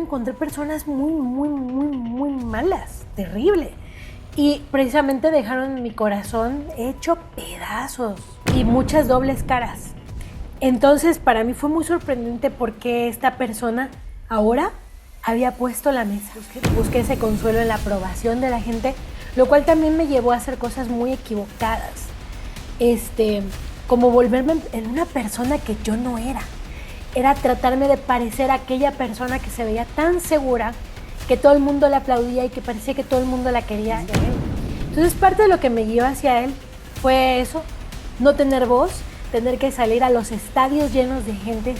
encontré personas muy, muy, muy, muy malas, terrible. Y precisamente dejaron mi corazón hecho pedazos y muchas dobles caras. Entonces para mí fue muy sorprendente porque esta persona ahora había puesto la mesa. Busqué ese consuelo en la aprobación de la gente, lo cual también me llevó a hacer cosas muy equivocadas. Como volverme en una persona que yo no era. Era tratarme de parecer a aquella persona que se veía tan segura, que todo el mundo le aplaudía y que parecía que todo el mundo la quería hacia él. Entonces parte de lo que me guió hacia él fue eso, no tener voz, tener que salir a los estadios llenos de gente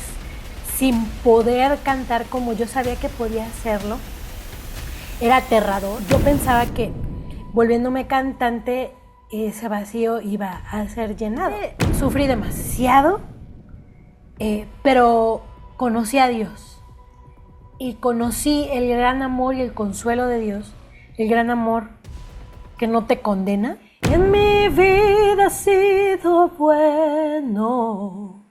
sin poder cantar como yo sabía que podía hacerlo. Era aterrador. Yo pensaba que volviéndome cantante ese vacío iba a ser llenado. Sufrí demasiado, pero conocí a Dios. Y conocí el gran amor y el consuelo de Dios, el gran amor que no te condena. En mi vida ha sido bueno,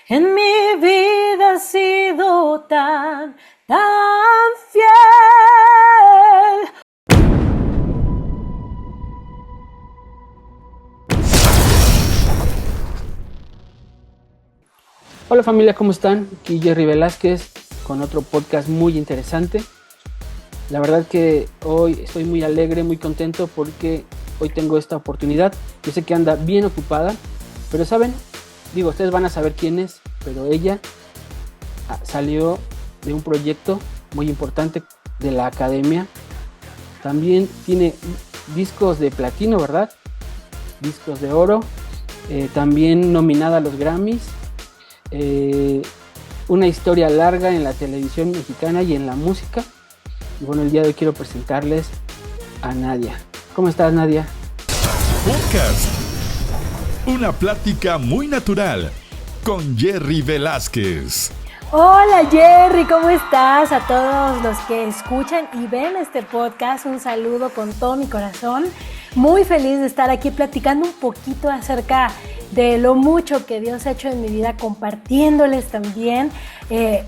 en mi vida ha sido tan fiel. Hola familia, ¿cómo están? Aquí Jerry Velázquez con otro podcast muy interesante. La verdad que hoy estoy muy alegre, muy contento porque hoy tengo esta oportunidad. Yo sé que anda bien ocupada, pero saben, ustedes van a saber quién es, pero ella salió de un proyecto muy importante de la academia. También tiene discos de platino, ¿verdad? Discos de oro. También nominada a los Grammys. Una historia larga en la televisión mexicana y en la música. Y bueno, el día de hoy quiero presentarles a Nadia. ¿Cómo estás, Nadia? Podcast. Una plática muy natural con Jerry Velázquez. Hola Jerry, ¿cómo estás? A todos los que escuchan y ven este podcast, un saludo con todo mi corazón. Muy feliz de estar aquí platicando un poquito acerca de lo mucho que Dios ha hecho en mi vida, compartiéndoles también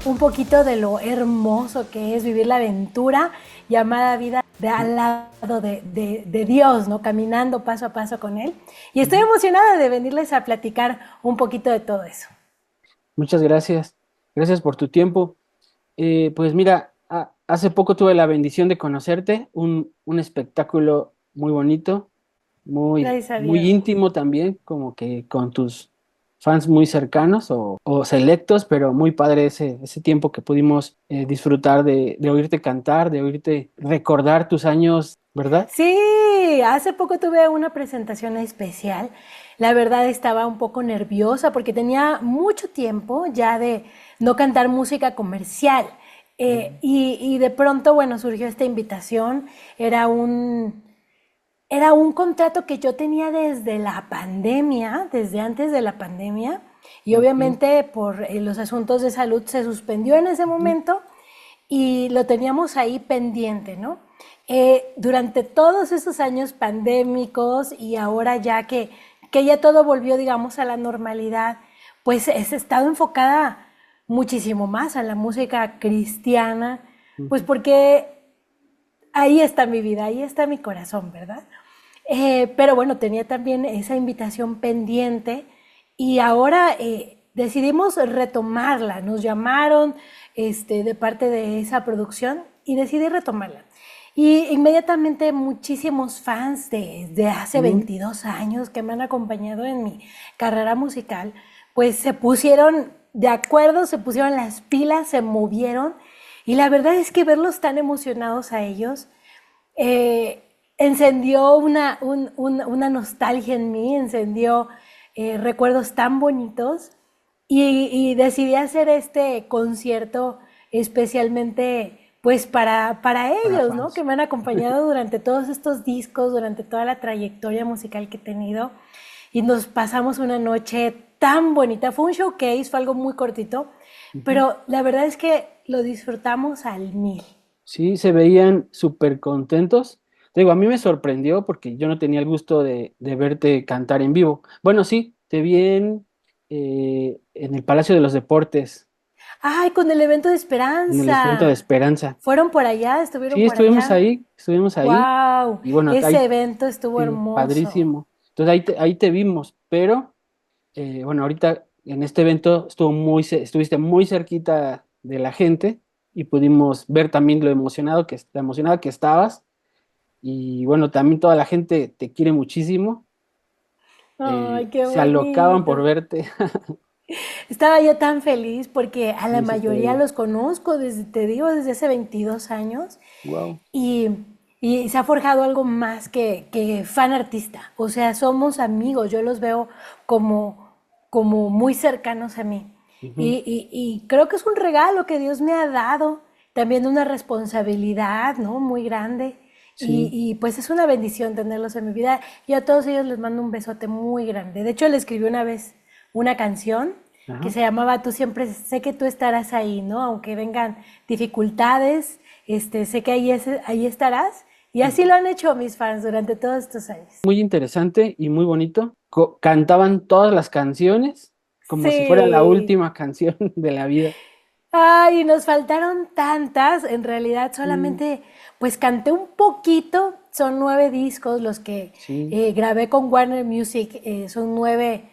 un poquito de lo hermoso que es vivir la aventura llamada vida de al lado de Dios, ¿no? Caminando paso a paso con Él. Y estoy emocionada de venirles a platicar un poquito de todo eso. Muchas gracias. Gracias por tu tiempo. Pues mira, hace poco tuve la bendición de conocerte, un espectáculo muy bonito, muy íntimo también, como que con tus fans muy cercanos o selectos, pero muy padre ese tiempo que pudimos disfrutar de oírte cantar, de oírte recordar tus años, ¿verdad? Sí, hace poco tuve una presentación especial. La verdad estaba un poco nerviosa porque tenía mucho tiempo ya de no cantar música comercial. Y de pronto, bueno, surgió esta invitación. Era un contrato que yo tenía desde la pandemia, desde antes de la pandemia, y obviamente por los asuntos de salud se suspendió en ese momento y lo teníamos ahí pendiente, ¿no? Durante todos esos años pandémicos y ahora ya que ya todo volvió, digamos, a la normalidad, pues he estado enfocada muchísimo más a la música cristiana, pues porque ahí está mi vida, ahí está mi corazón, ¿verdad? Pero bueno, tenía también esa invitación pendiente y ahora decidimos retomarla. Nos llamaron de parte de esa producción y decidí retomarla. Y inmediatamente muchísimos fans de hace 22 años que me han acompañado en mi carrera musical, pues se pusieron de acuerdo, se pusieron las pilas, se movieron. Y la verdad es que verlos tan emocionados a ellos encendió una nostalgia en mí, encendió recuerdos tan bonitos y decidí hacer este concierto especialmente pues para ellos, ¿no? Que me han acompañado durante todos estos discos, durante toda la trayectoria musical que he tenido y nos pasamos una noche tan bonita. Fue un showcase, fue algo muy cortito, pero la verdad es que lo disfrutamos al 1000. Sí, se veían súper contentos. Te digo, a mí me sorprendió porque yo no tenía el gusto de verte cantar en vivo. Bueno, sí, te vi en el Palacio de los Deportes. Ay, con el evento de en el Esperanza. evento de Esperanza. ¿Fueron por allá? ¿Estuvieron Sí, por allá? estuvimos ahí. Wow, Y bueno, ahí, ese evento estuvo sí, hermoso. padrísimo. Entonces ahí te vimos, pero bueno, ahorita en este evento estuviste muy cerquita de la gente y pudimos ver también la emocionada que estabas. Y bueno, también toda la gente te quiere muchísimo. Ay, qué Se alocaban por bonito. verte. Estaba yo tan feliz porque a la Sí, se te mayoría veía. los conozco desde, te digo, desde hace 22 años Wow. y, y se ha forjado algo más que fan artista. O sea, somos amigos, yo los veo como muy cercanos a mí. Y creo que es un regalo que Dios me ha dado, también una responsabilidad, ¿no? Muy grande. Sí. Y pues es una bendición tenerlos en mi vida. Y a todos ellos les mando un besote muy grande. De hecho, le escribí una vez una canción que Ajá. se llamaba Tú siempre, sé que tú estarás ahí, ¿no? Aunque vengan dificultades, sé que ahí estarás. Y así lo han hecho mis fans durante todos estos años. Muy interesante y muy bonito. Cantaban todas las canciones como si fuera la Sí. última canción de la vida. Ay, nos faltaron tantas. En realidad Mm, solamente, pues canté un poquito. Son 9 discos los que sí, grabé con Warner Music. Son 9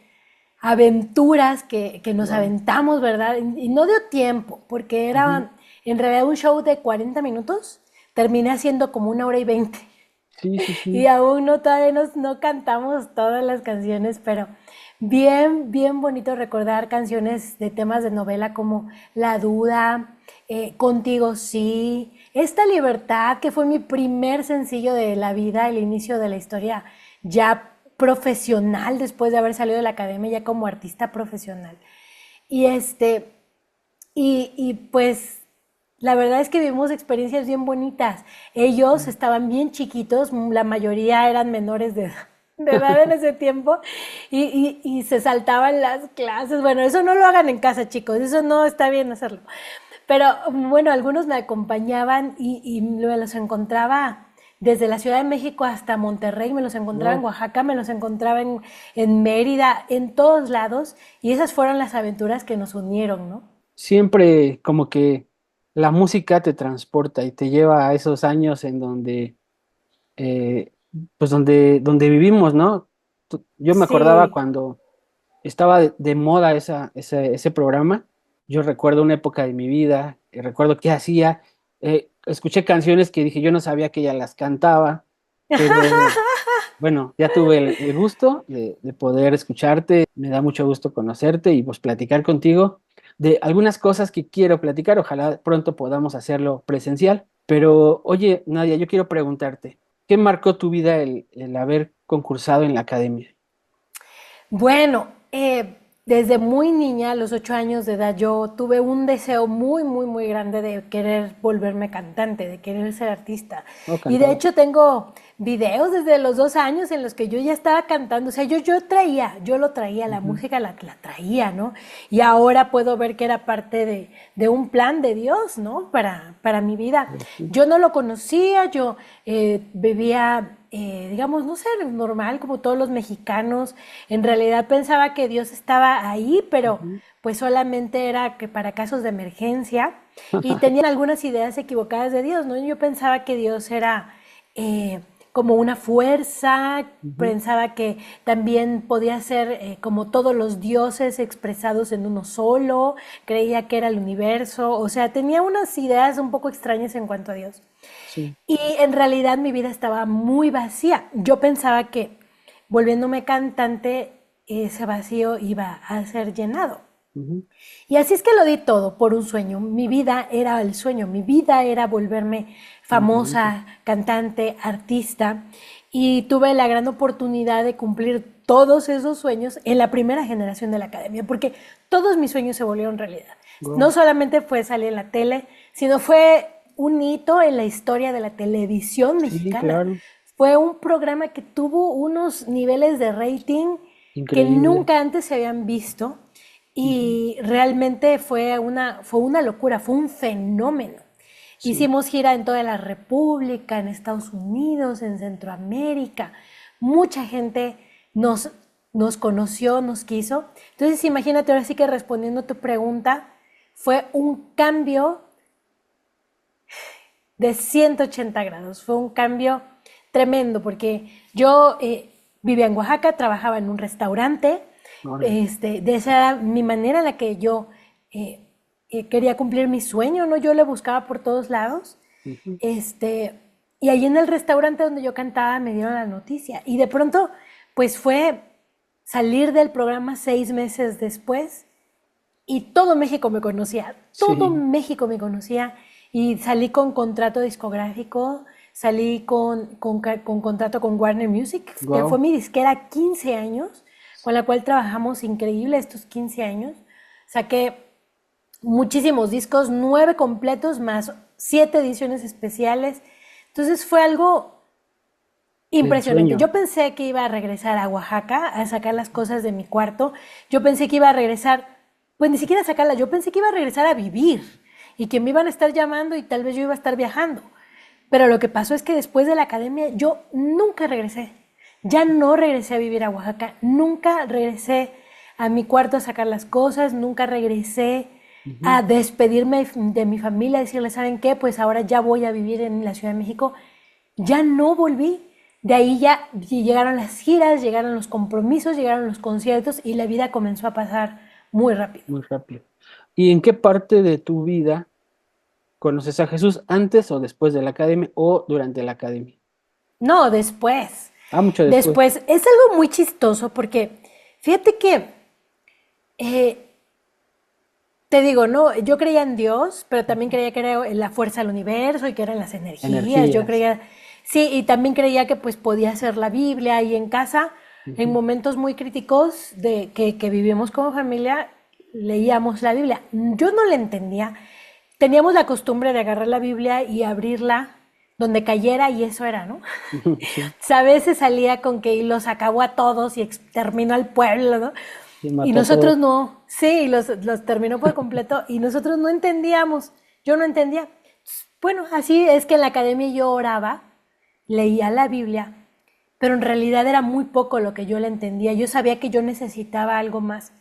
aventuras que nos wow. aventamos, ¿verdad? Y no dio tiempo, porque Ujú. era en realidad un show de 40 minutos. Terminé haciendo como 1 hora y 20. Sí, sí, Y sí. aún no todavía no cantamos todas las canciones, pero bien, bien bonito recordar canciones de temas de novela como La Duda, Contigo Sí, Esta Libertad, que fue mi primer sencillo de la vida, el inicio de la historia ya profesional después de haber salido de la academia ya como artista profesional. Y y pues la verdad es que vivimos experiencias bien bonitas. Ellos estaban bien chiquitos, la mayoría eran menores de edad en ese tiempo y se saltaban las clases. Bueno, eso no lo hagan en casa, chicos, eso no está bien hacerlo. Pero bueno, algunos me acompañaban y me los encontraba desde la Ciudad de México hasta Monterrey, me los encontraba en Wow. Oaxaca, me los encontraba en Mérida, en todos lados. Y esas fueron las aventuras que nos unieron, ¿no? Siempre como que la música te transporta y te lleva a esos años en donde, eh, pues donde vivimos, ¿no? Yo me acordaba Sí. cuando estaba de moda ese programa. Yo recuerdo una época de mi vida, recuerdo qué hacía. Escuché canciones que dije, yo no sabía que ella las cantaba, pero bueno, ya tuve el gusto de poder escucharte. Me da mucho gusto conocerte y pues platicar contigo de algunas cosas que quiero platicar. Ojalá pronto podamos hacerlo presencial. Pero oye, Nadia, yo quiero preguntarte, ¿qué marcó tu vida el haber concursado en la academia? Bueno, desde muy niña, a los 8 años de edad, yo tuve un deseo muy, muy, muy grande de querer volverme cantante, de querer ser artista. Oh, Y de cantabas. hecho tengo videos desde los 2 años en los que yo ya estaba cantando. O sea, yo lo traía, la Ujú. música la traía, ¿no? Y ahora puedo ver que era parte de un plan de Dios, ¿no? Para mi vida. Pues sí. Yo no lo conocía, yo vivía digamos, no sé, normal como todos los mexicanos. En realidad pensaba que Dios estaba ahí, pero Ujú. pues solamente era que para casos de emergencia y tenían algunas ideas equivocadas de Dios, ¿no? Yo pensaba que Dios era como una fuerza, Ujú. pensaba que también podía ser como todos los dioses expresados en uno solo, creía que era el universo, o sea, tenía unas ideas un poco extrañas en cuanto a Dios. Sí. Y en realidad mi vida estaba muy vacía. Yo pensaba que volviéndome cantante, ese vacío iba a ser llenado. Ujú. Y así es que lo di todo por un sueño. Mi vida era el sueño, mi vida era volverme Cantante. famosa, cantante, artista. Y tuve la gran oportunidad de cumplir todos esos sueños en la primera generación de la academia, porque todos mis sueños se volvieron realidad. No Wow. solamente fue salir en la tele, sino fue un hito en la historia de la televisión Sí, mexicana. claro. Fue un programa que tuvo unos niveles de rating que Increíble. nunca antes se habían visto Ujú. y realmente fue una locura, fue un fenómeno. Sí. Hicimos gira en toda la República, en Estados Unidos, en Centroamérica. Mucha gente nos conoció, nos quiso. Entonces, imagínate, ahora sí que respondiendo a tu pregunta, fue un cambio de 180 grados. Fue un cambio tremendo porque yo vivía en Oaxaca, trabajaba en un restaurante. De esa era mi manera en la que yo quería cumplir mi sueño, ¿no? Yo le buscaba por todos lados. Y ahí en el restaurante donde yo cantaba me dieron la noticia. Y de pronto, pues fue salir del programa 6 meses después y todo México me conocía. Todo México me conocía. Y salí con contrato discográfico, salí con contrato con Warner Music, que fue mi disquera 15 años, con la cual trabajamos increíble estos 15 años. Saqué muchísimos discos, 9 completos más 7 ediciones especiales. Entonces fue algo impresionante. Yo pensé que iba a regresar a Oaxaca a sacar las cosas de mi cuarto. Yo pensé que iba a regresar, pues ni siquiera a sacarlas, yo pensé que iba a regresar a vivir y que me iban a estar llamando y tal vez yo iba a estar viajando. Pero lo que pasó es que después de la academia yo nunca regresé. Ya no regresé a vivir a Oaxaca, nunca regresé a mi cuarto a sacar las cosas, nunca regresé a despedirme de mi familia, a decirles, ¿saben qué? Pues ahora ya voy a vivir en la Ciudad de México. Ya no volví. De ahí ya llegaron las giras, llegaron los compromisos, llegaron los conciertos y la vida comenzó a pasar muy rápido. Muy rápido. ¿Y en qué parte de tu vida conoces a Jesús? ¿Antes o después de la academia o durante la academia? No, después. Mucho después. Después. Es algo muy chistoso porque fíjate que te digo, no, yo creía en Dios, pero también creía que era en la fuerza del universo y que eran las energías. Yo creía, sí, y también creía que pues podía ser la Biblia ahí en casa. En momentos muy críticos de que vivimos como familia, leíamos la Biblia. Yo no la entendía. Teníamos la costumbre de agarrar la Biblia y abrirla donde cayera y eso era, ¿no? Sí. O sea, a veces salía con que los acabó a todos y exterminó al pueblo, ¿no? Y nosotros no, sí, los terminó por completo y nosotros no entendíamos, yo no entendía. Bueno, así es que en la academia yo oraba, leía la Biblia, pero en realidad era muy poco lo que yo le entendía. Yo sabía que yo necesitaba algo más.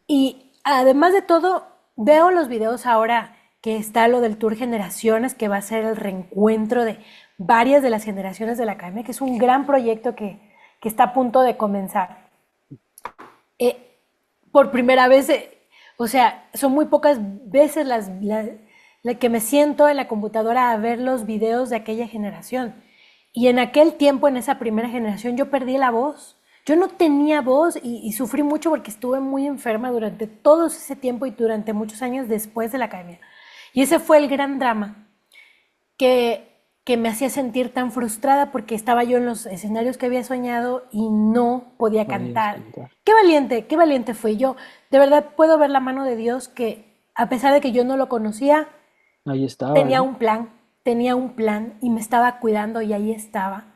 Y además de todo, veo los videos ahora que está lo del Tour Generaciones, que va a ser el reencuentro de varias de las generaciones de la academia, que es un gran proyecto que está a punto de comenzar. Por primera vez, o sea, son muy pocas veces las que me siento en la computadora a ver los videos de aquella generación. Y en aquel tiempo, en esa primera generación, yo perdí la voz. Yo no tenía voz y sufrí mucho porque estuve muy enferma durante todo ese tiempo y durante muchos años después de la academia. Y ese fue el gran drama que me hacía sentir tan frustrada porque estaba yo en los escenarios que había soñado y no podía cantar. Qué valiente fui yo. De verdad puedo ver la mano de Dios que a pesar de que yo no lo conocía, ahí estaba, tenía un plan y me estaba cuidando y ahí estaba.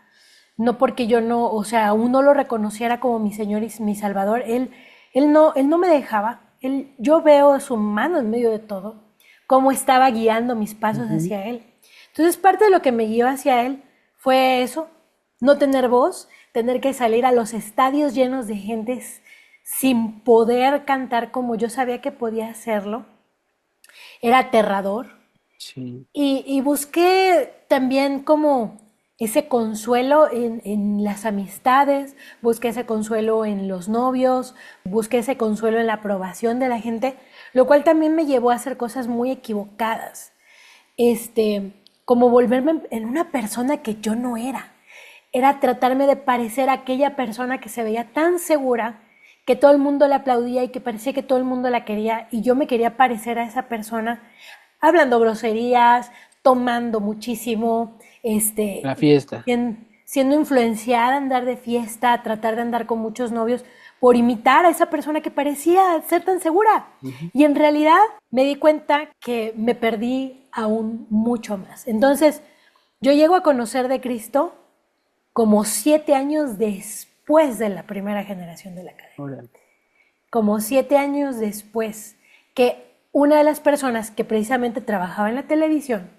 No porque yo no, o sea, aún no lo reconociera como mi Señor y mi Salvador, Él no me dejaba. Yo veo su mano en medio de todo, cómo estaba guiando mis pasos hacia Él. Entonces, parte de lo que me guió hacia Él fue eso, no tener voz, tener que salir a los estadios llenos de gente sin poder cantar como yo sabía que podía hacerlo. Era aterrador. Sí. Y busqué también como ese consuelo en las amistades, busqué ese consuelo en los novios, busqué ese consuelo en la aprobación de la gente, lo cual también me llevó a hacer cosas muy equivocadas. Como volverme en una persona que yo no era. Era tratarme de parecer a aquella persona que se veía tan segura, que todo el mundo le aplaudía y que parecía que todo el mundo la quería, y yo me quería parecer a esa persona, hablando groserías, tomando muchísimo, la fiesta. Siendo influenciada a andar de fiesta, a tratar de andar con muchos novios, por imitar a esa persona que parecía ser tan segura. Y en realidad me di cuenta que me perdí aún mucho más. Entonces, yo llego a conocer de Cristo como 7 años después de la primera generación de la academia. Como 7 años después, que una de las personas que precisamente trabajaba en la televisión,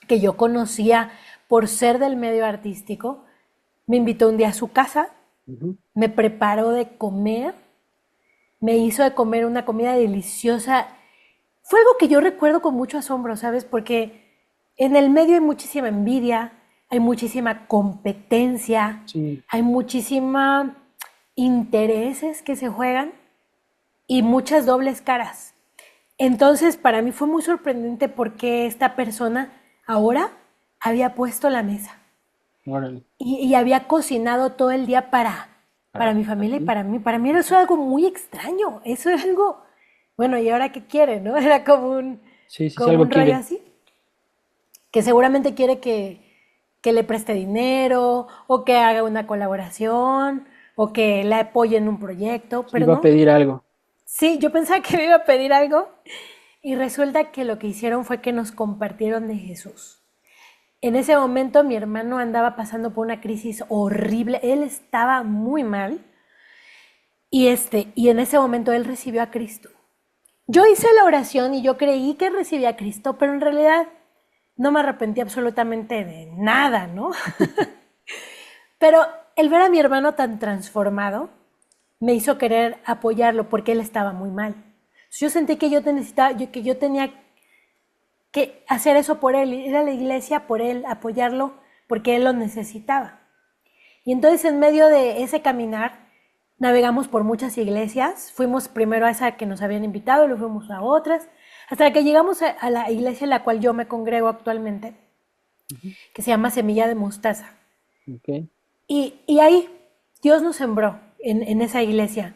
que yo conocía por ser del medio artístico, me invitó un día a su casa, me preparó de comer, me hizo de comer una comida deliciosa fue algo que yo recuerdo con mucho asombro, ¿sabes? Porque en el medio hay muchísima envidia, hay muchísima competencia, Sí, hay muchísima intereses que se juegan y muchas dobles caras. Entonces, para mí fue muy sorprendente porque esta persona ahora había puesto la mesa órale. y había cocinado todo el día para mi familia y ti. para mí. Para mí eso era algo muy extraño. Eso era algo, bueno, ¿y ahora qué quiere, no? Era Sí, sí, sí, como algo un rollo quiere. así. Que seguramente quiere que le preste dinero o que haga una colaboración o que le apoye en un proyecto, pero Iba a no. pedir algo. Sí, yo pensaba que me iba a pedir algo y resulta que lo que hicieron fue que nos compartieron de Jesús. En ese momento mi hermano andaba pasando por una crisis horrible, él estaba muy mal y en ese momento él recibió a Cristo. Yo hice la oración y yo creí que recibía a Cristo, pero en realidad no me arrepentí absolutamente de nada, ¿no? Pero el ver a mi hermano tan transformado me hizo querer apoyarlo porque él estaba muy mal. Yo sentí que yo necesitaba, que yo tenía que hacer eso por él, ir a la iglesia por él, apoyarlo porque él lo necesitaba. Y entonces en medio de ese caminar navegamos por muchas iglesias, fuimos primero a esa que nos habían invitado, luego fuimos a otras, hasta que llegamos a la iglesia en la cual yo me congrego actualmente, que se llama Semilla de Mostaza. Ok. Y ahí Dios nos sembró en esa iglesia.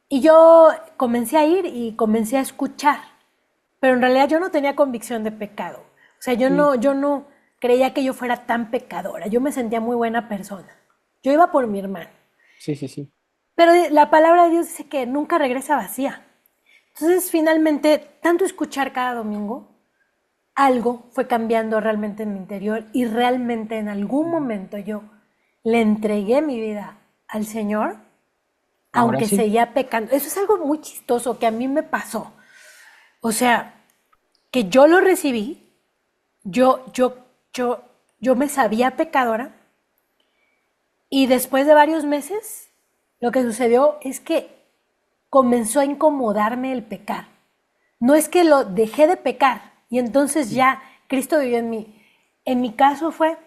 Y yo comencé a ir y comencé a escuchar, pero en realidad yo no tenía convicción de pecado. O sea, Sí, yo no creía que yo fuera tan pecadora. Yo me sentía muy buena persona. Yo iba por mi hermano. sí, sí, sí. Pero la palabra de Dios dice que nunca regresa vacía. Entonces, finalmente, tanto escuchar cada domingo, algo fue cambiando realmente en mi interior y realmente en algún momento yo le entregué mi vida al Señor, Ahora aunque sí. seguía pecando. Eso es algo muy chistoso que a mí me pasó. O sea, que yo lo recibí, yo, yo, yo, yo me sabía pecadora y después de varios meses, lo que sucedió es que comenzó a incomodarme el pecar. No es que lo dejé de pecar y entonces ya Cristo vivió en mí. En mi caso fue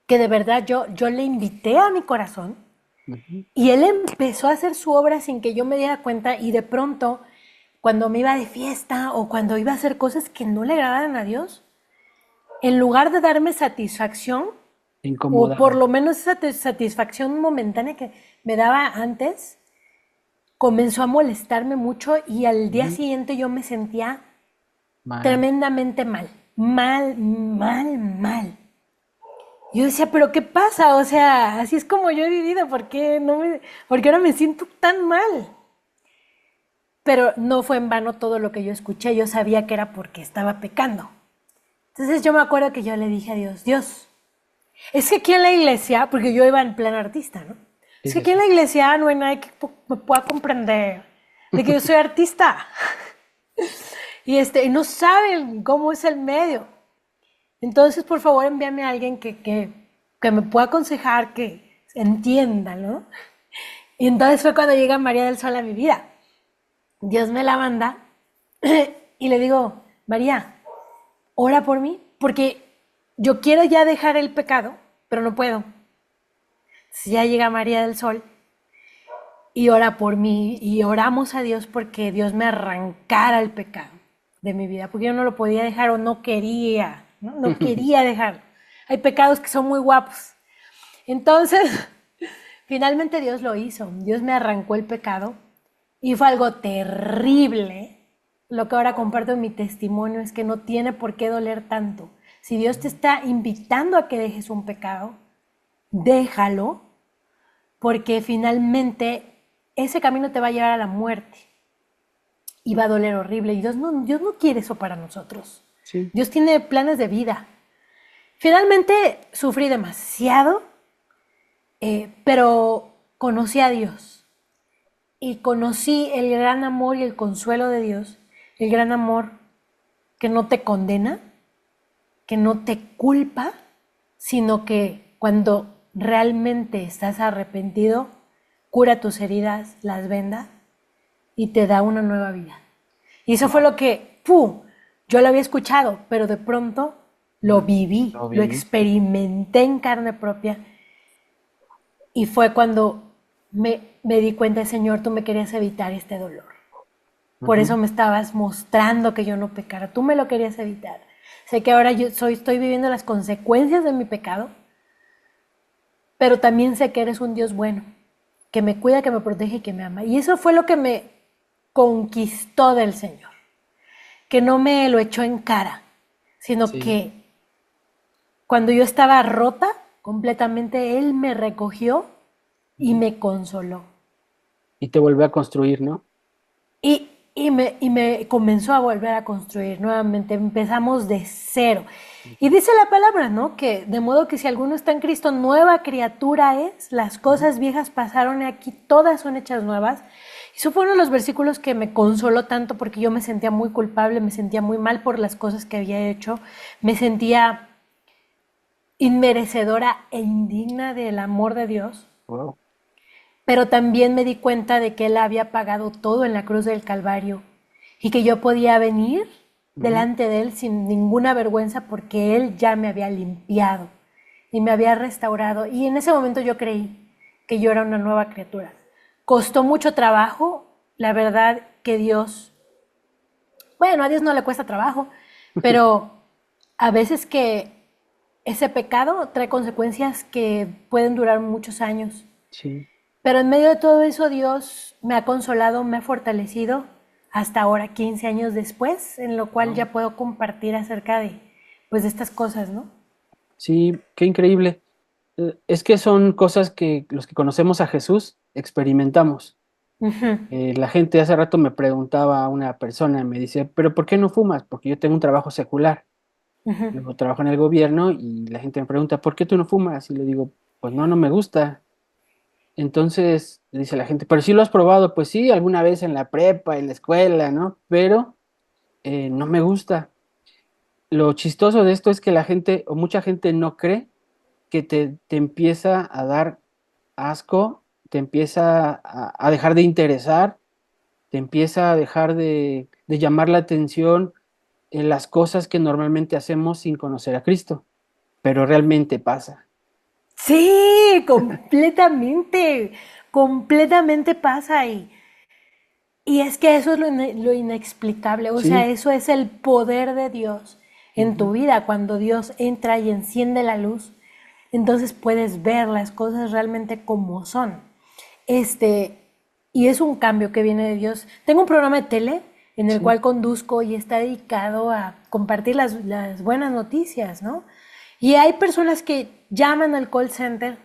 que de verdad yo le invité a mi corazón Ujú. y él empezó a hacer su obra sin que yo me diera cuenta y de pronto, cuando me iba de fiesta o cuando iba a hacer cosas que no le agradaran a Dios, en lugar de darme satisfacción, Te o por incomodaba. lo menos esa satisfacción momentánea que me daba antes, comenzó a molestarme mucho y al día Ujú. siguiente yo me sentía Mal. tremendamente mal, mal, mal, mal. Yo decía, pero ¿qué pasa? O sea, así es como yo he vivido, ¿por qué, por qué ahora me siento tan mal? Pero no fue en vano todo lo que yo escuché, yo sabía que era porque estaba pecando. Entonces yo me acuerdo que yo le dije a Dios, Dios, es que aquí en la iglesia, porque yo iba en plan artista, ¿no? Sí, Es que sí, aquí en sí. la iglesia no hay nadie que me pueda comprender de que yo soy artista. Y no saben cómo es el medio. Entonces, por favor, envíame a alguien que me pueda aconsejar, que entienda, ¿no? Y entonces fue cuando llega María del Sol a mi vida. Dios me la manda y le digo, María, ora por mí, porque yo quiero ya dejar el pecado, pero no puedo. Entonces ya llega María del Sol y ora por mí y oramos a Dios porque Dios me arrancara el pecado de mi vida, porque yo no lo podía dejar o no quería, ¿no? No quería dejar. Hay pecados que son muy guapos. Entonces, finalmente Dios lo hizo. Dios me arrancó el pecado y fue algo terrible. Lo que ahora comparto en mi testimonio es que no tiene por qué doler tanto. Si Dios te está invitando a que dejes un pecado, déjalo, porque finalmente ese camino te va a llevar a la muerte y va a doler horrible. Y Dios no quiere eso para nosotros. Sí. Dios tiene planes de vida. Finalmente sufrí demasiado, pero conocí a Dios y conocí el gran amor y el consuelo de Dios, el gran amor que no te condena, que no te culpa, sino que cuando realmente estás arrepentido, cura tus heridas, las venda y te da una nueva vida. Y eso fue lo que ¡pum! Yo lo había escuchado, pero de pronto lo viví, lo experimenté en carne propia. Y fue cuando me di cuenta, Señor, tú me querías evitar este dolor. Por eso me estabas mostrando que yo no pecara. Tú me lo querías evitar. Sé que ahora estoy viviendo las consecuencias de mi pecado, pero también sé que eres un Dios bueno, que me cuida, que me protege y que me ama. Y eso fue lo que me conquistó del Señor. Que no me lo echó en cara, sino que cuando yo estaba rota completamente, Él me recogió y me consoló. Y te volvió a construir, ¿no? Y me comenzó a volver a construir nuevamente. Empezamos de cero. Y dice la palabra, ¿no? Que de modo que si alguno está en Cristo, nueva criatura es. Las cosas viejas pasaron y aquí todas son hechas nuevas. Y eso fue uno de los versículos que me consoló tanto porque yo me sentía muy culpable, me sentía muy mal por las cosas que había hecho. Me sentía inmerecedora e indigna del amor de Dios. Wow. Pero también me di cuenta de que Él había pagado todo en la cruz del Calvario y que yo podía venir delante de Él sin ninguna vergüenza porque Él ya me había limpiado y me había restaurado. Y en ese momento yo creí que yo era una nueva criatura. Costó mucho trabajo, la verdad que Dios, bueno, a Dios no le cuesta trabajo, pero a veces que ese pecado trae consecuencias que pueden durar muchos años. Sí. Pero en medio de todo eso Dios me ha consolado, me ha fortalecido hasta ahora, 15 años después, en lo cual ya puedo compartir acerca de, pues, de estas cosas, ¿no? Sí, qué increíble. Es que son cosas que los que conocemos a Jesús experimentamos. La gente hace rato me preguntaba a una persona, me dice, ¿pero por qué no fumas? Porque yo tengo un trabajo secular. Luego trabajo en el gobierno y la gente me pregunta, ¿por qué tú no fumas? Y le digo, pues no me gusta. Entonces dice la gente, pero sí lo has probado, pues sí, alguna vez en la prepa, en la escuela, ¿no? Pero no me gusta. Lo chistoso de esto es que la gente, o mucha gente no cree que te empieza a dar asco, te empieza a dejar de interesar, te empieza a dejar de llamar la atención en las cosas que normalmente hacemos sin conocer a Cristo, pero realmente pasa. Sí, completamente, completamente pasa y es que eso es lo inexplicable, o sea, Sí. eso es el poder de Dios en tu vida, cuando Dios entra y enciende la luz, entonces puedes ver las cosas realmente como son. Y es un cambio que viene de Dios. Tengo un programa de tele en el Sí. cual conduzco y está dedicado a compartir las buenas noticias, ¿no? Y hay personas que llaman al call center,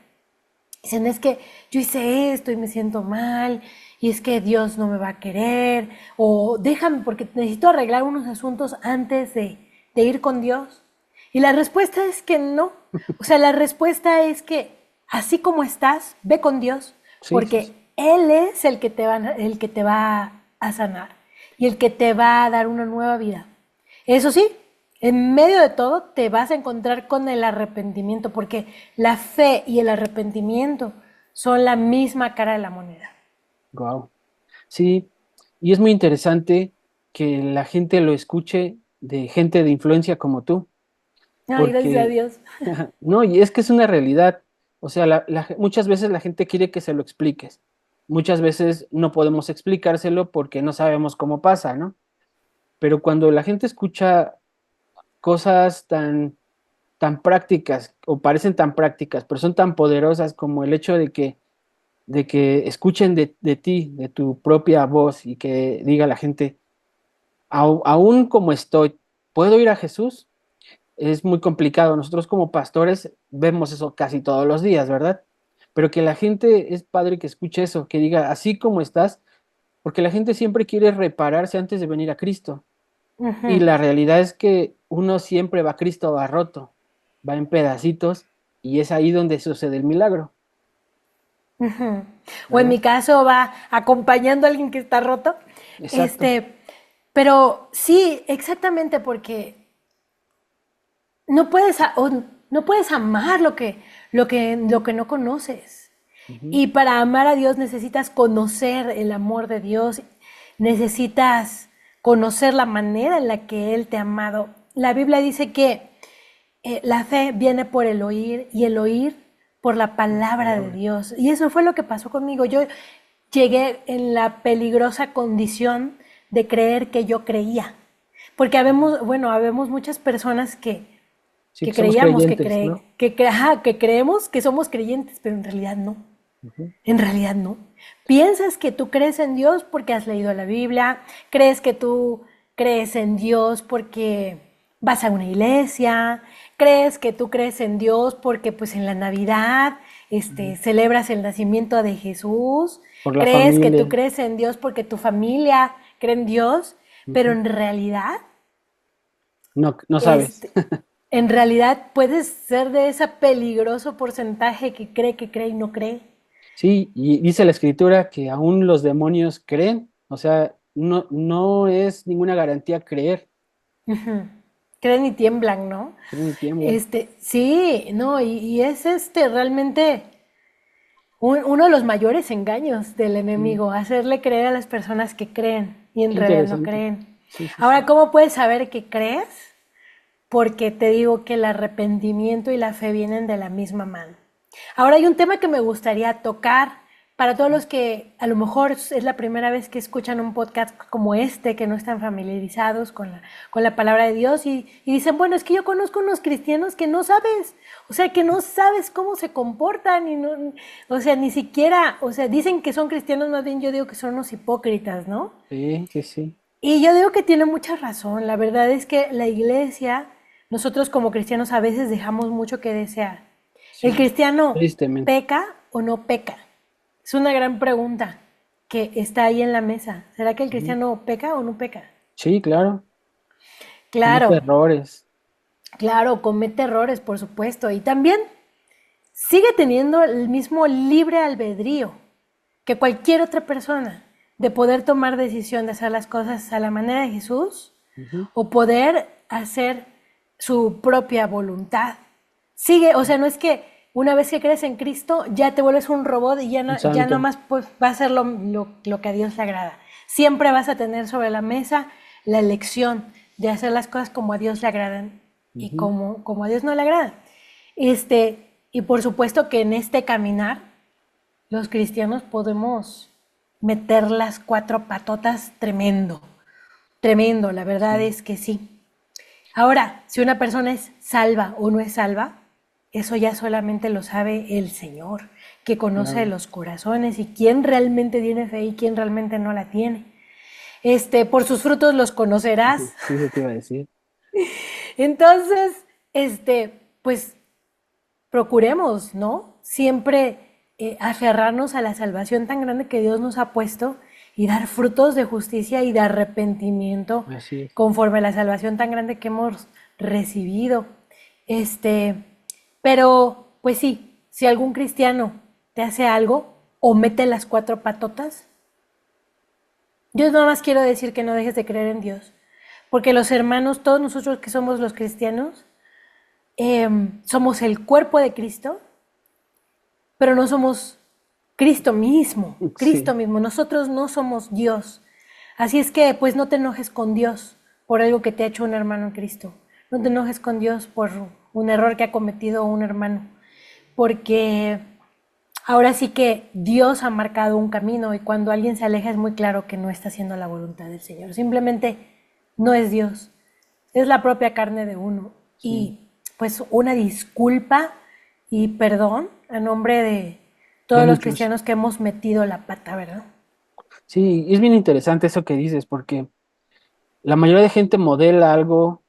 dicen, es que yo hice esto y me siento mal, y es que Dios no me va a querer, o déjame porque necesito arreglar unos asuntos antes de ir con Dios. Y la respuesta es que no. O sea, la respuesta es que así como estás, ve con Dios, Sí, sí, porque sí. Él es el que te va a sanar y el que te va a dar una nueva vida. Eso sí, en medio de todo te vas a encontrar con el arrepentimiento, porque la fe y el arrepentimiento son la misma cara de la moneda. Wow. Sí, y es muy interesante que la gente lo escuche de gente de influencia como tú, Ay, gracias a porque Dios. no, y es que es una realidad. O sea, muchas veces la gente quiere que se lo expliques. Muchas veces no podemos explicárselo porque no sabemos cómo pasa, ¿no? Pero cuando la gente escucha cosas tan prácticas o parecen tan prácticas, pero son tan poderosas como el hecho de que escuchen de ti, de tu propia voz y que diga la gente, aún como estoy, ¿puedo ir a Jesús? Es muy complicado. Nosotros como pastores vemos eso casi todos los días, ¿verdad? Pero que la gente, es padre que escuche eso, que diga, así como estás, porque la gente siempre quiere repararse antes de venir a Cristo. Y la realidad es que uno siempre va a Cristo, va roto, va en pedacitos, y es ahí donde sucede el milagro, O en ¿verdad? mi caso va acompañando a alguien que está roto. Exacto. Pero sí, exactamente, porque no puedes, no puedes amar lo que no conoces. Ujú. Y para amar a Dios necesitas conocer el amor de Dios, necesitas conocer la manera en la que Él te ha amado. La Biblia dice que la fe viene por el oír y el oír por la palabra de Dios. Y eso fue lo que pasó conmigo. Yo llegué en la peligrosa condición de creer que yo creía. Porque habemos muchas personas Sí, que que somos creíamos, creyentes, ¿no? que creemos que somos creyentes, pero en realidad no. Ujú. En realidad no. Piensas que tú crees en Dios porque has leído la Biblia, crees que tú crees en Dios porque vas a una iglesia, crees que tú crees en Dios porque pues en la Navidad celebras el nacimiento de Jesús, Por la crees que tú familia. crees en Dios porque tu familia cree en Dios, pero Ujú. en realidad No, no sabes. este, en realidad puedes ser de ese peligroso porcentaje que cree y no cree. Sí, y dice la escritura que aún los demonios creen, o sea, no es ninguna garantía creer, Ujú. Creen y tiemblan, ¿no? creen y tiemblan. Sí, no, y es realmente uno de los mayores engaños del Sí, enemigo, hacerle creer a las personas que creen y en qué realidad no interesante. creen. Sí, sí, Ahora, sí. ¿cómo puedes saber que crees? Porque te digo que el arrepentimiento y la fe vienen de la misma mano. Ahora hay un tema que me gustaría tocar para todos los que a lo mejor es la primera vez que escuchan un podcast como este, que no están familiarizados con la palabra de Dios y dicen, bueno, es que yo conozco unos cristianos que no sabes, o sea, que no sabes cómo se comportan y no, o sea, ni siquiera, o sea, dicen que son cristianos, más bien yo digo que son unos hipócritas, ¿no? Sí, sí, sí. Y yo digo que tiene mucha razón. La verdad es que la iglesia, nosotros como cristianos a veces dejamos mucho que desear. ¿El Sí, cristiano tristemente. peca o no peca? Es una gran pregunta que está ahí en la mesa. ¿Será que el Sí, cristiano peca o no peca? sí, claro, comete Claro, errores. claro, comete errores, por supuesto. Y también sigue teniendo el mismo libre albedrío que cualquier otra persona de poder tomar decisión de hacer las cosas a la manera de Jesús Ujú. o poder hacer su propia voluntad. Sigue, o sea, no es que una vez que crees en Cristo ya te vuelves un robot y Un ya santo. nomás pues, va a ser lo que a Dios le agrada. Siempre vas a tener sobre la mesa la elección de hacer las cosas como a Dios le agradan y Ujú. como a Dios no le agrada. Y por supuesto que en este caminar los cristianos podemos meter las cuatro patotas tremendo, tremendo, la verdad Sí, es que sí. Ahora, si una persona es salva o no es salva, eso ya solamente lo sabe el Señor, que conoce claro. los corazones y quién realmente tiene fe y quién realmente no la tiene. Por sus frutos los conocerás. Sí, eso te iba a decir. Entonces, pues procuremos, ¿no? Siempre aferrarnos a la salvación tan grande que Dios nos ha puesto y dar frutos de justicia y de arrepentimiento Así es. conforme a la salvación tan grande que hemos recibido. Este, pero, pues sí, si algún cristiano te hace algo o mete las cuatro patotas, yo nada más quiero decir que no dejes de creer en Dios, porque los hermanos, todos nosotros que somos los cristianos, somos el cuerpo de Cristo, pero no somos Cristo mismo, Cristo Sí, mismo. Nosotros no somos Dios. Así es que, pues, no te enojes con Dios por algo que te ha hecho un hermano en Cristo. No te enojes con Dios por un error que ha cometido un hermano, porque ahora sí que Dios ha marcado un camino y cuando alguien se aleja es muy claro que no está haciendo la voluntad del Señor. Simplemente no es Dios, es la propia carne de uno. sí. Y pues una disculpa y perdón a nombre de De todos los muchos. cristianos que hemos metido la pata, ¿verdad? Sí, y es bien interesante eso que dices, porque la mayoría de gente modela algo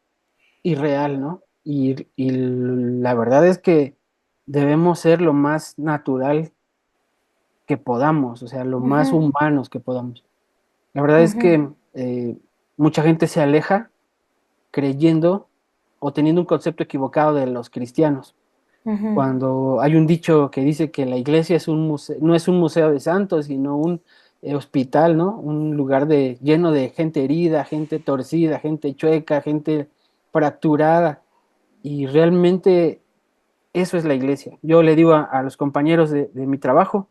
irreal, ¿no? Y la verdad es que debemos ser lo más natural que podamos, o sea, lo más Ujú, humanos que podamos. La verdad es ujú, que mucha gente se aleja creyendo o teniendo un concepto equivocado de los cristianos. ujú, Cuando hay un dicho que dice que la iglesia es un no es un museo de santos, sino un hospital, ¿no? Un lugar lleno de gente herida, gente torcida, gente chueca, gente fracturada. Y realmente eso es la iglesia. Yo le digo a los compañeros de mi trabajo,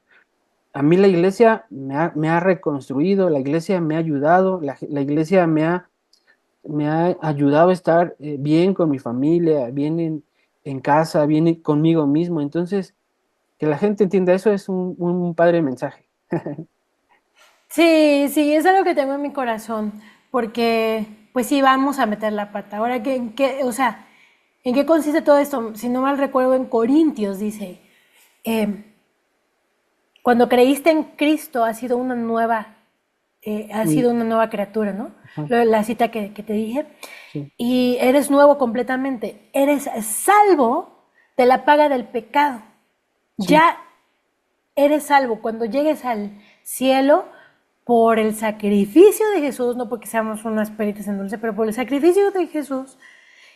a mí la iglesia me ha reconstruido, la iglesia me ha ayudado, la iglesia me ha ayudado a estar bien con mi familia, bien en casa, bien conmigo mismo. Entonces, que la gente entienda eso es un padre mensaje. Sí, sí, es algo que tengo en mi corazón, porque pues sí, vamos a meter la pata. Ahora, o sea, ¿en qué consiste todo esto? Si no mal recuerdo, en Corintios dice, eh, cuando creíste en Cristo has Uy, sido una nueva criatura, ¿no? ajá, La cita que te dije. sí, Y eres nuevo completamente. Eres salvo de la paga del pecado. sí, Ya eres salvo cuando llegues al cielo por el sacrificio de Jesús, no porque seamos unas peritas en dulce, pero por el sacrificio de Jesús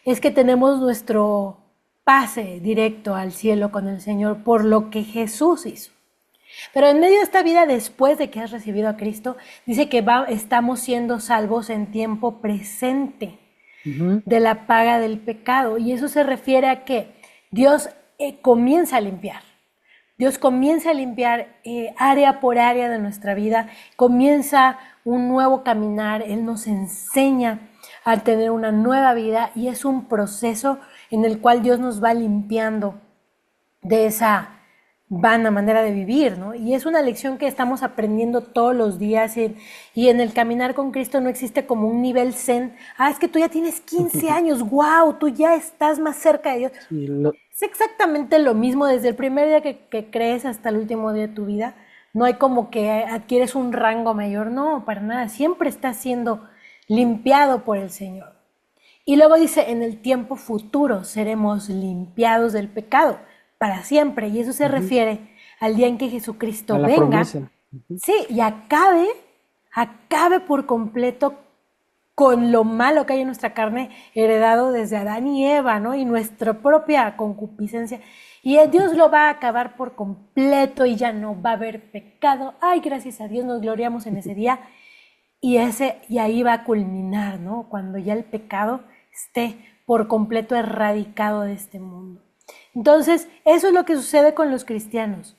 es que tenemos nuestro pase directo al cielo con el Señor por lo que Jesús hizo. Pero en medio de esta vida, después de que has recibido a Cristo, dice que estamos siendo salvos en tiempo presente ujú, de la paga del pecado. Y eso se refiere a que Dios comienza a limpiar. Dios comienza a limpiar área por área de nuestra vida, comienza un nuevo caminar, Él nos enseña a tener una nueva vida y es un proceso en el cual Dios nos va limpiando de esa vana manera de vivir, ¿no? Y es una lección que estamos aprendiendo todos los días y en el caminar con Cristo no existe como un nivel zen. Ah, es que tú ya tienes 15 años, wow, tú ya estás más cerca de Dios. sí, Es exactamente lo mismo desde el primer día que crees hasta el último día de tu vida. No hay como que adquieres un rango mayor, no, para nada. Siempre estás siendo limpiado por el Señor. Y luego dice, en el tiempo futuro seremos limpiados del pecado para siempre. Y eso se ujú, refiere al día en que a Jesucristo la venga, promesa. Ujú. sí, y acabe por completo con lo malo que hay en nuestra carne heredado desde Adán y Eva, ¿no? Y nuestra propia concupiscencia. Y Dios lo va a acabar por completo y ya no va a haber pecado. Ay, gracias a Dios nos gloriamos en ese día. Y ahí va a culminar, ¿no? Cuando ya el pecado esté por completo erradicado de este mundo. Entonces, eso es lo que sucede con los cristianos.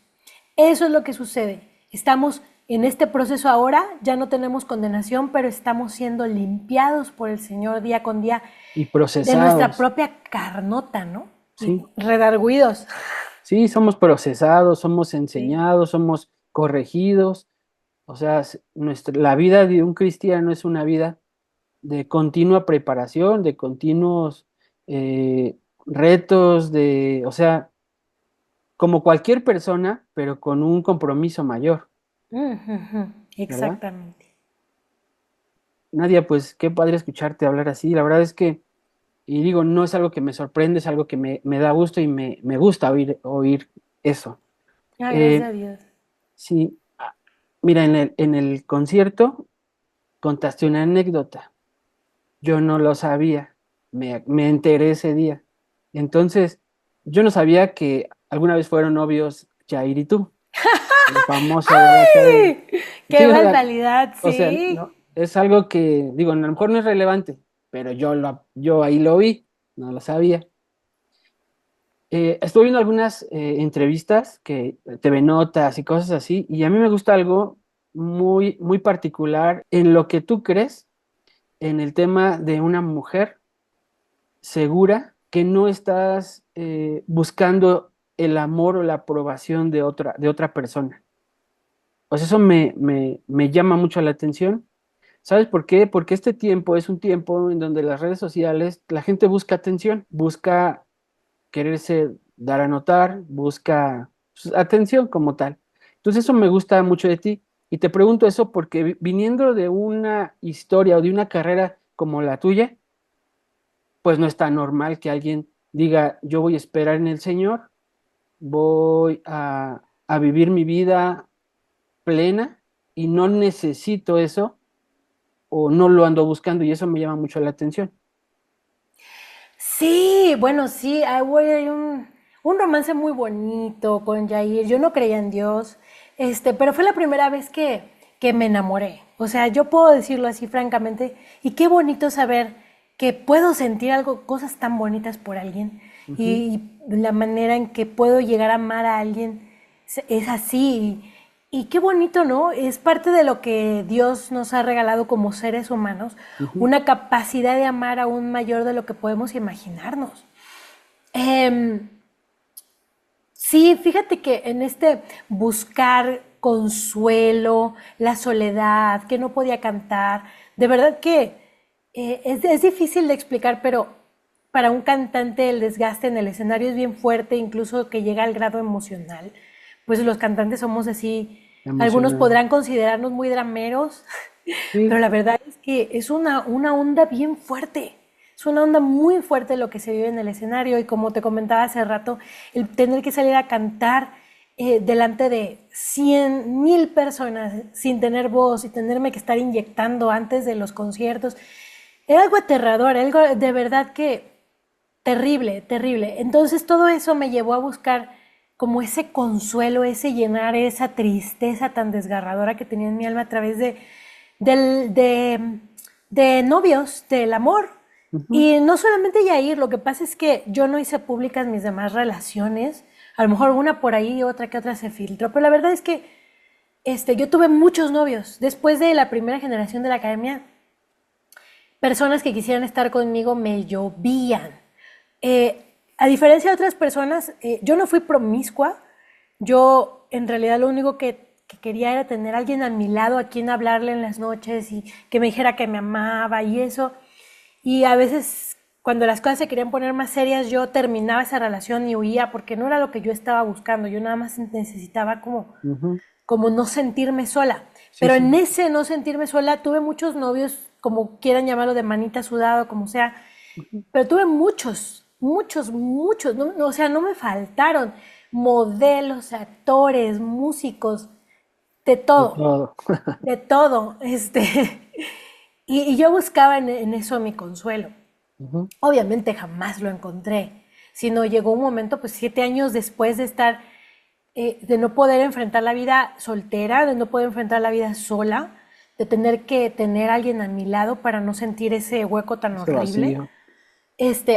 Eso es lo que sucede. Estamos en este proceso ahora, ya no tenemos condenación, pero estamos siendo limpiados por el Señor día con día Y de nuestra procesados, propia carnota, ¿no? Y sí, redarguidos. sí, somos procesados, somos Sí. enseñados, somos corregidos. O sea, la vida de un cristiano es una vida de continua preparación, de continuos retos, o sea, como cualquier persona, pero con un compromiso mayor, Ujú, ¿verdad? exactamente. Nadia, pues qué padre escucharte hablar así. La verdad es que, y digo, no es algo que me sorprende, es algo que me da gusto y me gusta oír eso. Ah, gracias Eh, a Dios. sí, mira, en el concierto contaste una anécdota. Yo no lo sabía, me enteré ese día. Entonces, yo no sabía que alguna vez fueron novios Jair y tú, el famoso de la academia. ¡Ay! ¡Qué Sí, barbaridad! o sea, Sí. no, es algo que, digo, a lo mejor no es relevante, pero yo ahí lo vi, no lo sabía. Estuve viendo algunas entrevistas que TV Notas y cosas así, y a mí me gusta algo muy particular en lo que tú crees en el tema de una mujer segura que no estás buscando el amor o la aprobación de otra persona. Pues eso me llama mucho la atención. ¿Sabes por qué? Porque este tiempo es un tiempo en donde las redes sociales, la gente busca atención, busca quererse dar a notar, busca pues, atención como tal. Entonces eso me gusta mucho de ti. Y te pregunto eso porque viniendo de una historia o de una carrera como la tuya, pues no es tan normal que alguien diga, yo voy a esperar en el Señor, voy a vivir mi vida plena y no necesito eso o no lo ando buscando y eso me llama mucho la atención. Sí, bueno, sí, hay un romance muy bonito con Jair. Yo no creía en Dios, pero fue la primera vez que me enamoré. O sea, yo puedo decirlo así francamente, y qué bonito saber que puedo sentir algo, cosas tan bonitas por alguien, Ujú, y la manera en que puedo llegar a amar a alguien es así. Y qué bonito, ¿no? Es parte de lo que Dios nos ha regalado como seres humanos, una capacidad de amar aún mayor de lo que podemos imaginarnos. Em, sí, fíjate que en este buscar consuelo, la soledad, que no podía cantar, de verdad que es difícil de explicar, pero para un cantante el desgaste en el escenario es bien fuerte, incluso que llega al grado emocional. Pues los cantantes somos así, algunos Emocional. podrán considerarnos muy drameros, pero Sí, la verdad es que es una onda bien fuerte. Es una onda muy fuerte lo que se vive en el escenario y como te comentaba hace rato, el tener que salir a cantar delante de 100,000 personas sin tener voz y tenerme que estar inyectando antes de los conciertos, era algo aterrador, algo de verdad que terrible, terrible. Entonces todo eso me llevó a buscar como ese consuelo, ese llenar esa tristeza tan desgarradora que tenía en mi alma a través del- de, de novios, del amor. ujú, Y no solamente Yair, lo que pasa es que yo no hice públicas mis demás relaciones, a lo mejor una por ahí y otra que otra se filtró, pero la verdad es que yo tuve muchos novios. Después de la primera generación de la academia, personas que quisieran estar conmigo me llovían. A diferencia de otras personas, yo no fui promiscua. Yo en realidad lo único que quería era tener a alguien a mi lado a quien hablarle en las noches y que me dijera que me amaba y eso. Y a veces cuando las cosas se querían poner más serias, yo terminaba esa relación y huía porque no era lo que yo estaba buscando. Yo nada más necesitaba ujú. como no sentirme sola. Sí, Pero en sí. ese no sentirme sola tuve muchos novios, como quieran llamarlo, de manita sudada, como sea, Ujú. pero tuve muchos, muchos, muchos, o sea, no me faltaron modelos, actores, músicos, de De todo, todo. de todo, y yo buscaba en eso mi consuelo. Ujú. Obviamente jamás lo encontré, sino llegó un momento, pues 7 años después de estar, de no poder enfrentar la vida soltera, de no poder enfrentar la vida sola, de tener que tener a alguien a mi lado para no sentir ese hueco tan Ese horrible. vacío.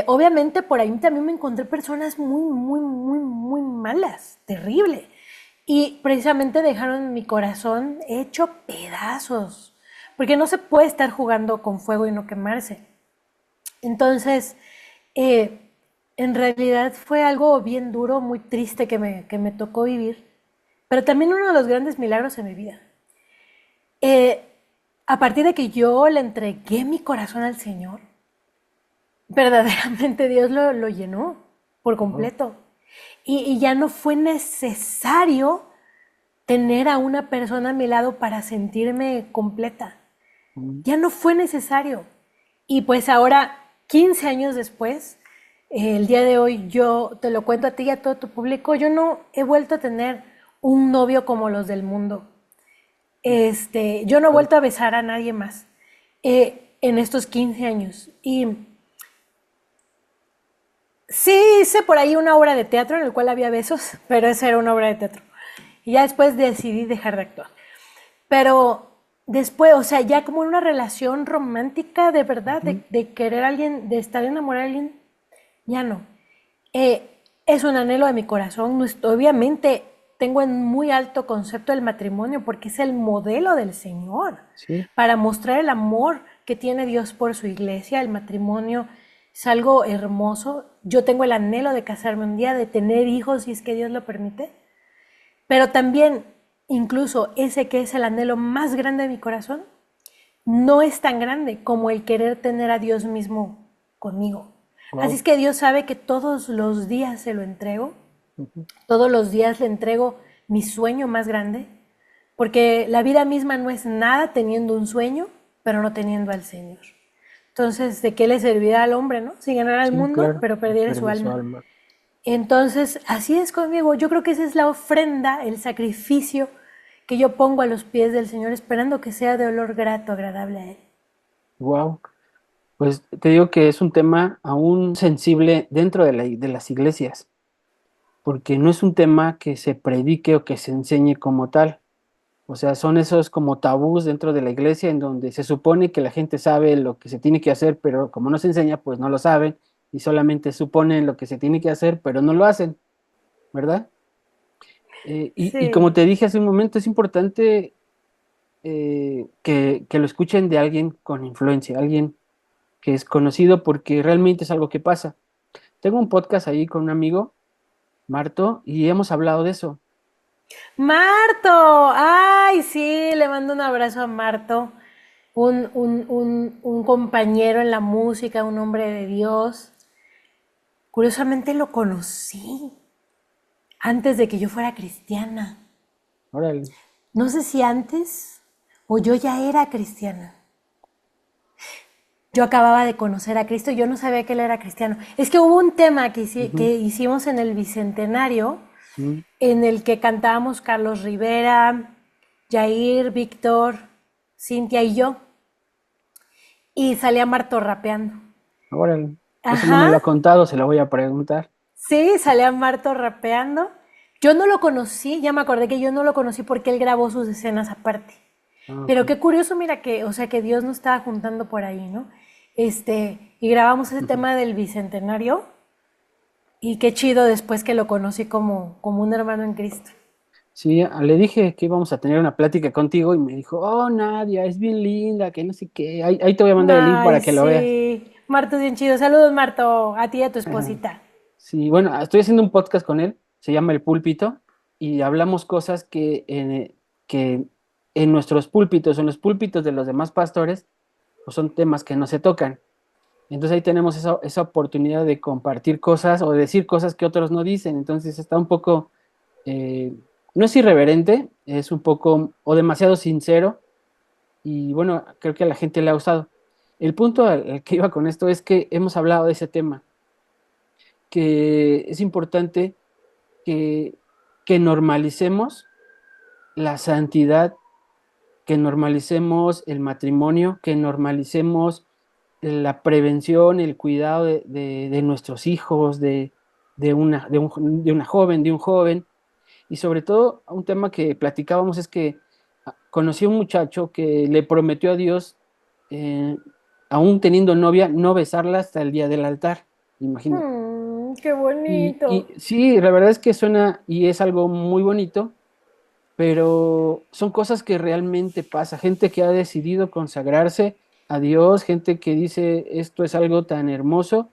Obviamente por ahí también me encontré personas muy, muy, muy, muy malas, terrible. Y precisamente dejaron mi corazón hecho pedazos, porque no se puede estar jugando con fuego y no quemarse. Entonces, eh, en realidad fue algo bien duro, muy triste que me tocó vivir, pero también uno de los grandes milagros en mi vida. Eh, a partir de que yo le entregué mi corazón al Señor, verdaderamente Dios lo llenó por Wow. completo. Y ya no fue necesario tener a una persona a mi lado para sentirme completa. Mm. Ya no fue necesario. Y pues ahora, 15 años después, el día de hoy, yo te lo cuento a ti y a todo tu público, yo no he vuelto a tener un novio como los del mundo. Yo no he Padre. vuelto a besar a nadie más en estos 15 años. Y sí hice por ahí una obra de teatro en el cual había besos, pero esa era una obra de teatro. Y ya después decidí dejar de actuar. Pero después, o sea, ya como en una relación romántica de verdad, Ujú. de querer a alguien, de estar enamorada de alguien, ya no. Es un anhelo de mi corazón. Obviamente tengo en muy alto concepto el matrimonio porque es el modelo del Señor Sí, para mostrar el amor que tiene Dios por su iglesia. El matrimonio es algo hermoso. Yo tengo el anhelo de casarme un día, de tener hijos si es que Dios lo permite. Pero también, incluso ese que es el anhelo más grande de mi corazón, no es tan grande como el querer tener a Dios mismo conmigo. Así wow. es que Dios sabe que todos los días se lo entrego, Ujú. todos los días le entrego mi sueño más grande, porque la vida misma no es nada teniendo un sueño, pero no teniendo al Señor. Entonces, ¿de qué le servirá al hombre, no? Si ganara el Sí, mundo, claro. pero perdiera su Pierde su alma. alma. Entonces, así es conmigo. Yo creo que esa es la ofrenda, el sacrificio que yo pongo a los pies del Señor, esperando que sea de olor grato, agradable a Él. Wow. Pues te digo que es un tema aún sensible dentro de las iglesias, porque no es un tema que se predique o que se enseñe como tal. O sea, son esos como tabús dentro de la iglesia en donde se supone que la gente sabe lo que se tiene que hacer, pero como no se enseña, pues no lo saben y solamente suponen lo que se tiene que hacer, pero no lo hacen, ¿verdad? Y Sí. como te dije hace un momento, es importante que lo escuchen de alguien con influencia, alguien que es conocido porque realmente es algo que pasa. Tengo un podcast ahí con un amigo, Marto, y hemos hablado de eso. Marto, ay, sí, le mando un abrazo a Marto, un compañero en la música, un hombre de Dios. Curiosamente lo conocí antes de que yo fuera cristiana. Órale. No sé si antes o yo ya era cristiana. Yo acababa de conocer a Cristo, yo no sabía que él era cristiano. Es que hubo un tema Ujú, que hicimos en el Bicentenario, ujú. en el que cantábamos Carlos Rivera, Jair, Víctor, Cintia y yo, y salía Marto rapeando. Órale. Eso no me Ajá, lo ha contado, se lo voy a preguntar. sí, salía Marto rapeando. Yo no lo conocí, ya me acordé que yo no lo conocí porque él grabó sus escenas aparte. Ah, ok. Pero qué curioso, mira que, o sea, que Dios nos estaba juntando por ahí, ¿no? Y grabamos ese Ujú. tema del Bicentenario y qué chido después que lo conocí como un hermano en Cristo. Sí, le dije que íbamos a tener una plática contigo y me dijo, oh, Nadia, es bien linda, que no sé qué. Ahí te voy a mandar el link Ay, para que lo veas. sí. Marto es bien chido. Saludos, Marto, a ti y a tu Ajá. esposita. Sí, bueno, estoy haciendo un podcast con él, se llama El Púlpito, y hablamos cosas que en nuestros púlpitos, en los púlpitos de los demás pastores, pues son temas que no se tocan. Entonces ahí tenemos esa oportunidad de compartir cosas o decir cosas que otros no dicen. Entonces está un poco, eh, no es irreverente, es un poco o demasiado sincero, y bueno, creo que a la gente le ha gustado. El punto al que iba con esto es que hemos hablado de ese tema, que es importante que, que normalicemos la santidad, que normalicemos el matrimonio, que normalicemos la prevención, el cuidado de nuestros hijos, de una joven, de un joven. Y sobre todo, un tema que platicábamos es que conocí a un muchacho que le prometió a Dios, eh, aún teniendo novia, no besarla hasta el día del altar. Imagínate. Qué bonito. Y sí, la verdad es que suena y es algo muy bonito, pero son cosas que realmente pasa. Gente que ha decidido consagrarse a Dios, gente que dice esto es algo tan hermoso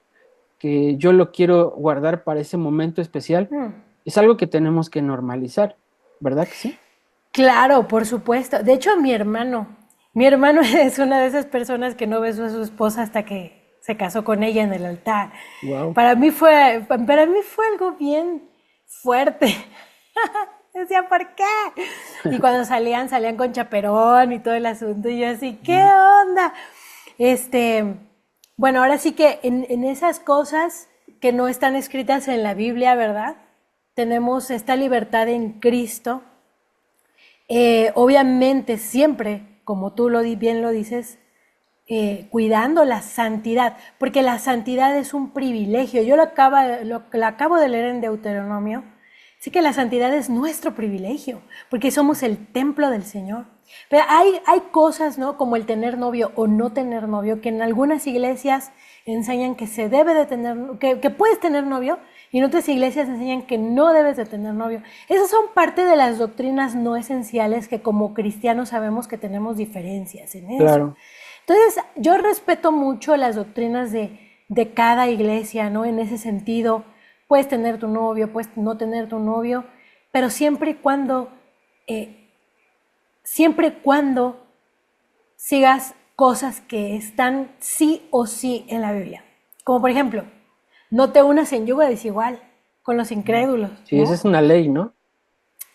que yo lo quiero guardar para ese momento especial. Mm. Es algo que tenemos que normalizar, ¿verdad que sí? Claro, por supuesto. De hecho, mi hermano es una de esas personas que no besó a su esposa hasta que se casó con ella en el altar. Wow. Para mí fue algo bien fuerte. Decía, ¿por qué? Y cuando salían con chaperón y todo el asunto, y yo así, ¿qué onda? Este, bueno, ahora sí que en esas cosas que no están escritas en la Biblia, ¿verdad? Tenemos esta libertad en Cristo. Obviamente siempre, como tú bien lo dices, cuidando la santidad, porque la santidad es un privilegio. Yo lo acabo de leer en Deuteronomio. Sí que la santidad es nuestro privilegio, porque somos el templo del Señor. Pero hay cosas, ¿no? Como el tener novio o no tener novio, que en algunas iglesias enseñan que se debe de tener, que puedes tener novio, y en otras iglesias enseñan que no debes de tener novio. Esas son parte de las doctrinas no esenciales que como cristianos sabemos que tenemos diferencias en eso. Claro. Entonces, yo respeto mucho las doctrinas de cada iglesia, ¿no? En ese sentido, puedes tener tu novio, puedes no tener tu novio, pero siempre y cuando sigas cosas que están sí o sí en la Biblia. Como por ejemplo, no te unas en yugo desigual con los incrédulos, Sí, esa ¿no? es una ley, ¿no?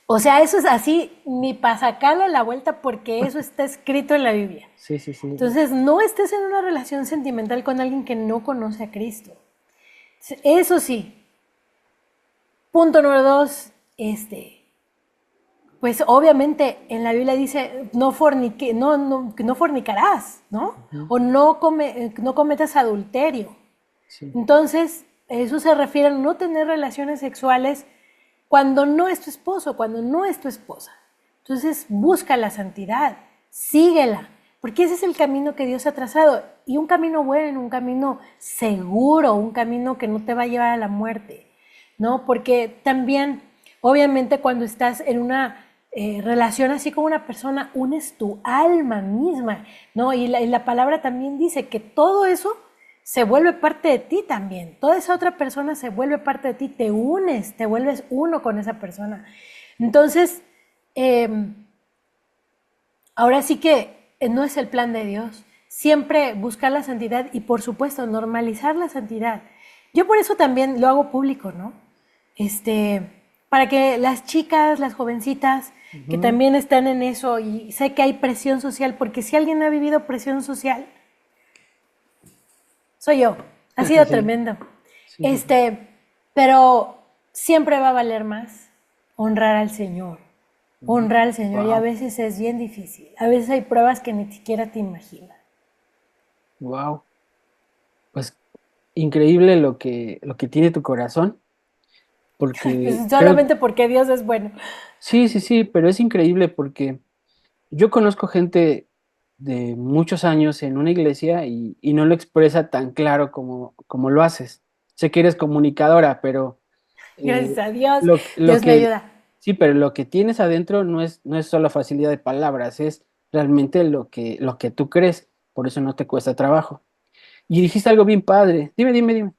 O sea, eso es así, ni para sacarle la vuelta porque eso está escrito en la Biblia. Sí, sí, sí. Entonces, no estés en una relación sentimental con alguien que no conoce a Cristo. Eso sí. Punto número 2, pues obviamente en la Biblia dice no fornicarás, ¿no? Ujú. O no cometas adulterio. Sí, Entonces, eso se refiere a no tener relaciones sexuales cuando no es tu esposo, cuando no es tu esposa. Entonces, busca la santidad, síguela, porque ese es el camino que Dios ha trazado. Y un camino bueno, un camino seguro, un camino que no te va a llevar a la muerte, ¿no? Porque también, Obviamente cuando estás en una relación así con una persona, unes tu alma misma, ¿no? Y la palabra también dice que todo eso se vuelve parte de ti también. Toda esa otra persona se vuelve parte de ti, te unes, te vuelves uno con esa persona. Entonces, ahora sí que no es el plan de Dios. Siempre buscar la santidad y, por supuesto, normalizar la santidad. Yo por eso también lo hago público, ¿no? Para que las chicas, las jovencitas, que también están en eso, y sé que hay presión social, porque si alguien ha vivido presión social, soy yo. Ha sido Sí, tremendo. sí. Pero siempre va a valer más honrar al Señor. Honrar al Señor. Y a veces es bien difícil. A veces hay pruebas que ni siquiera te imaginas. Wow. Pues increíble lo que tiene tu corazón, porque creo, Solamente porque Dios es bueno. sí, sí, sí, pero es increíble porque yo conozco gente de muchos años en una iglesia y no lo expresa tan claro como lo haces. Sé que eres comunicadora, pero Gracias eh, a Dios. lo Dios me que, ayuda. sí, pero lo que tienes adentro no es solo facilidad de palabras, es realmente lo que tú crees, por eso no te cuesta trabajo. Y dijiste algo bien padre. Dime, dime, dime.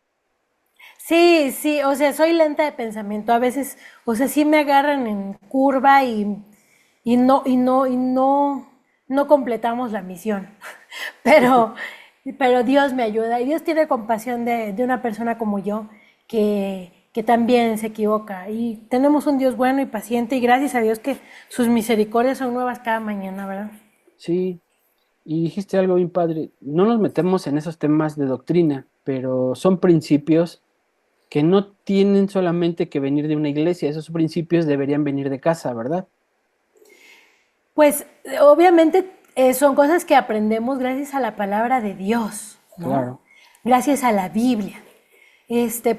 Sí, sí, o sea, soy lenta de pensamiento. A veces, o sea, sí me agarran en curva y no completamos la misión. Pero, pero Dios me ayuda y Dios tiene compasión de una persona como yo que también se equivoca. Y tenemos un Dios bueno y paciente y gracias a Dios que sus misericordias son nuevas cada mañana, ¿verdad? Sí, y dijiste algo bien padre. No nos metemos en esos temas de doctrina, pero son principios que no tienen solamente que venir de una iglesia, esos principios deberían venir de casa, ¿verdad? Pues obviamente son cosas que aprendemos gracias a la palabra de Dios, ¿no? Claro. Gracias a la Biblia.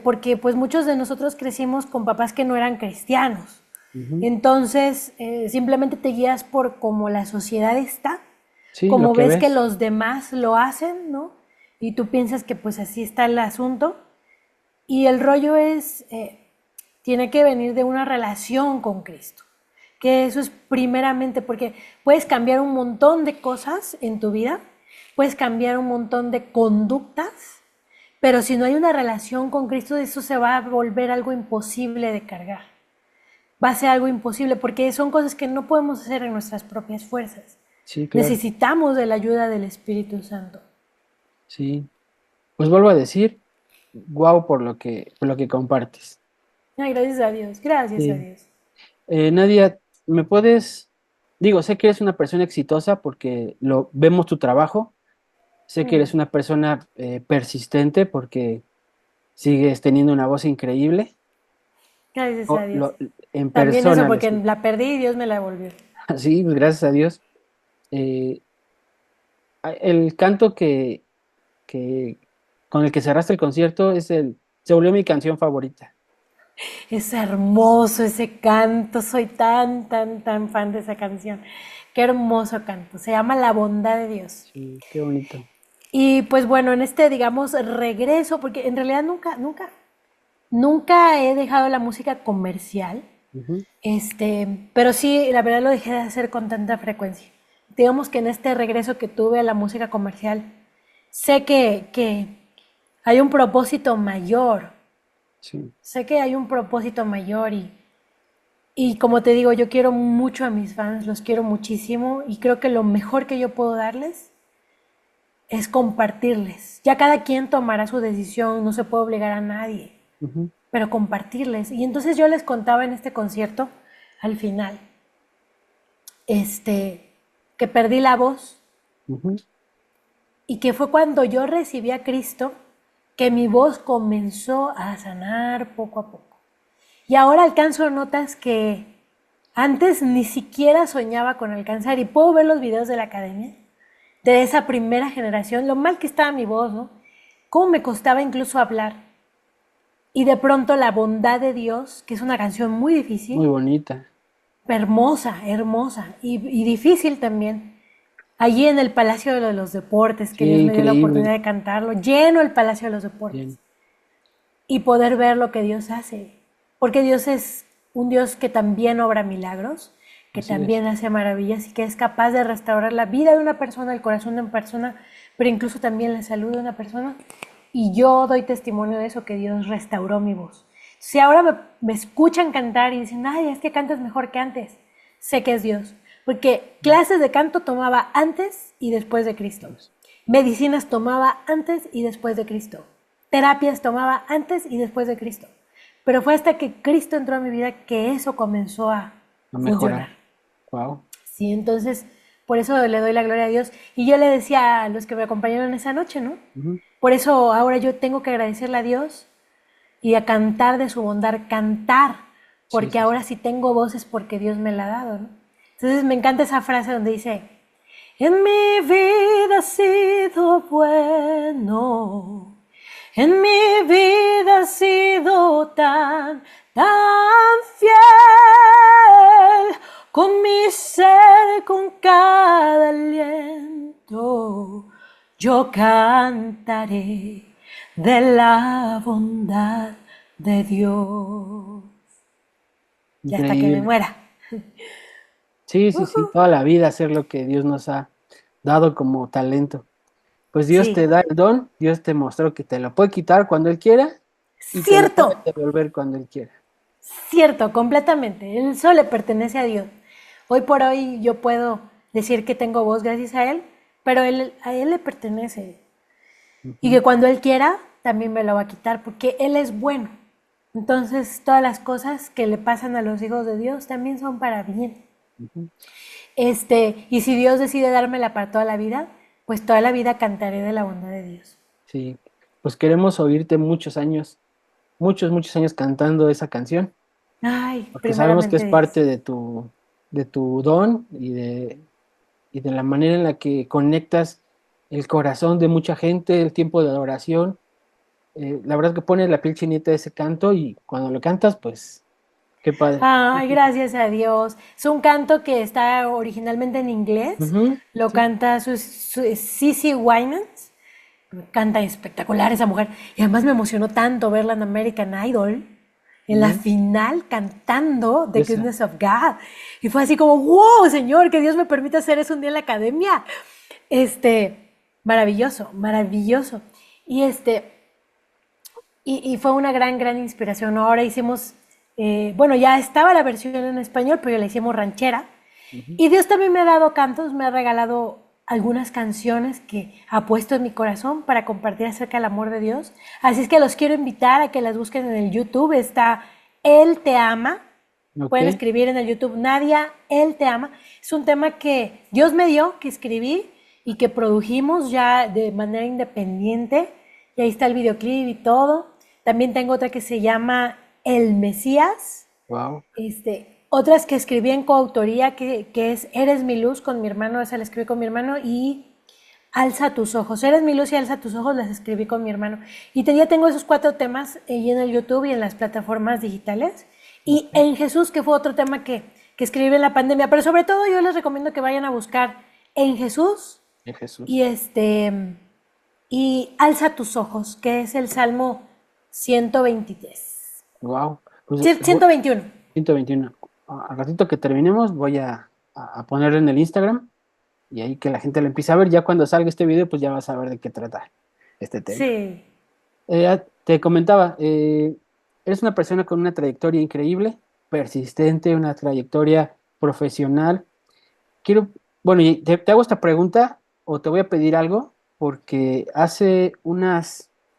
Porque pues muchos de nosotros crecimos con papás que no eran cristianos. Ujú. Entonces, simplemente te guías por cómo la sociedad está, Sí, lo como que ves que ves. los demás lo hacen, ¿no? Y tú piensas que pues así está el asunto. Y el rollo tiene que venir de una relación con Cristo. Que eso es primeramente porque puedes cambiar un montón de cosas en tu vida, puedes cambiar un montón de conductas, pero si no hay una relación con Cristo, eso se va a volver algo imposible de cargar. Va a ser algo imposible porque son cosas que no podemos hacer en nuestras propias fuerzas. Sí, claro. Necesitamos de la ayuda del Espíritu Santo. Sí. Pues vuelvo a decir, guau por lo que compartes. Ay, gracias a Dios, gracias a Sí. Dios. Nadia, ¿me puedes, digo, sé que eres una persona exitosa porque lo vemos tu trabajo, sé que eres una persona persistente porque sigues teniendo una voz increíble. Gracias a Dios. En También eso persona lo porque sé. la perdí y Dios me la devolvió. Sí, pues gracias a Dios. Eh, el canto que con el que cerraste el concierto se volvió mi canción favorita. Es hermoso ese canto, soy tan, tan, tan fan de esa canción. Qué hermoso canto, se llama La bondad de Dios. Sí, qué bonito. Y pues bueno, en digamos, regreso, porque en realidad nunca he dejado la música comercial, Ujú. pero sí, la verdad lo dejé de hacer con tanta frecuencia. Digamos que en este regreso que tuve a la música comercial, sé que hay un propósito mayor, Sí, sé que hay un propósito mayor y como te digo, yo quiero mucho a mis fans, los quiero muchísimo y creo que lo mejor que yo puedo darles es compartirles. Ya cada quien tomará su decisión, no se puede obligar a nadie, ujú, pero compartirles. Y entonces yo les contaba en este concierto, al final, que perdí la voz ujú. y que fue cuando yo recibí a Cristo que mi voz comenzó a sanar poco a poco. Y ahora alcanzo notas que antes ni siquiera soñaba con alcanzar y puedo ver los videos de la academia de esa primera generación, lo mal que estaba mi voz, ¿no? Cómo me costaba incluso hablar. Y de pronto la bondad de Dios, que es una canción muy Muy difícil, bonita. hermosa, hermosa y difícil también. Allí en el Palacio de los Deportes, que Sí, Dios me dio la oportunidad increíble. de cantarlo, lleno el Palacio de los Bien. Deportes y poder ver lo que Dios hace. Porque Dios es un Dios que también obra milagros, que Así también hace maravillas y que es capaz de restaurar la vida de una persona, el corazón de una persona, pero incluso también la salud de una persona. Y yo doy testimonio de eso, que Dios restauró mi voz. Si ahora me escuchan cantar y dicen, ay, es que cantas mejor que antes, sé que es Dios. Porque clases de canto tomaba antes y después de Cristo. Medicinas tomaba antes y después de Cristo. Terapias tomaba antes y después de Cristo. Pero fue hasta que Cristo entró a mi vida que eso comenzó a mejorar. funcionar. Wow. Sí, entonces por eso le doy la gloria a Dios. Y yo le decía a los que me acompañaron esa noche, ¿no? Por eso ahora yo tengo que agradecerle a Dios y a cantar de su bondad, cantar, porque Sí. ahora sí tengo voz es porque Dios me la ha dado, ¿no? Entonces me encanta esa frase donde dice, en mi vida ha sido bueno, en mi vida ha sido tan fiel, con mi ser, con cada aliento, yo cantaré de la bondad de Dios. Y hasta que me Increíble. muera. Sí, toda la vida hacer lo que Dios nos ha dado como talento. Pues Dios te Sí, da el don, Dios te mostró que te lo puede quitar cuando Él quiera y te lo puede cierto, devolver cuando Él quiera. cierto, completamente. El sol le pertenece a Dios. Hoy por hoy yo puedo decir que tengo voz gracias a Él, pero a Él le pertenece. Y que cuando Él quiera, también me lo va a quitar, porque Él es bueno. Entonces, todas las cosas que le pasan a los hijos de Dios también son para bien. Y si Dios decide dármela para toda la vida, pues toda la vida cantaré de la bondad de Dios. Sí, pues queremos oírte muchos años cantando esa canción, Ay, porque sabemos que es primeramente Dios. parte de tu don y de la manera en la que conectas el corazón de mucha gente, el tiempo de adoración. La verdad que pone la piel chinita ese canto y cuando lo cantas, pues, qué padre. Ay, gracias a Dios. Es un canto que está originalmente en inglés. Ujú, Lo sí, canta Cissy Winans. Canta espectacular esa mujer. Y además me emocionó tanto verla en American Idol, en la ujú, final cantando The esa. Goodness of God. Y fue así como, wow, Señor, que Dios me permita hacer eso un día en la academia. Maravilloso, maravilloso. Y y fue una gran inspiración, ¿no? Ahora hicimos, bueno, ya estaba la versión en español, pero ya la hicimos ranchera. Ujú. Y Dios también me ha dado cantos, me ha regalado algunas canciones que ha puesto en mi corazón para compartir acerca del amor de Dios. Así es que los quiero invitar a que las busquen en el YouTube. Está Él te ama. Ok, Pueden escribir en el YouTube Nadia, Él te ama. Es un tema que Dios me dio, que escribí y que produjimos ya de manera independiente. Y ahí está el videoclip y todo. También tengo otra que se llama El Mesías. wow. Otras que escribí en coautoría, que es Eres mi luz con mi hermano, esa la escribí con mi hermano, y Alza tus ojos. Eres mi luz y alza tus ojos, las escribí con mi hermano. Y ya tengo esos 4 temas ahí en el YouTube y en las plataformas digitales. Y Ok, En Jesús, que fue otro tema que escribí en la pandemia. Pero sobre todo yo les recomiendo que vayan a buscar En Jesús de Jesús. y y Alza tus ojos, que es el Salmo 123. Wow. Pues 121. 121. Al ratito que terminemos, voy a ponerlo en el Instagram y ahí que la gente lo empiece a ver. Ya cuando salga este video, pues ya vas a ver de qué trata este tema. Sí. Te comentaba, eres una persona con una trayectoria increíble, persistente, una trayectoria profesional. Quiero, bueno, y te hago esta pregunta o te voy a pedir algo, porque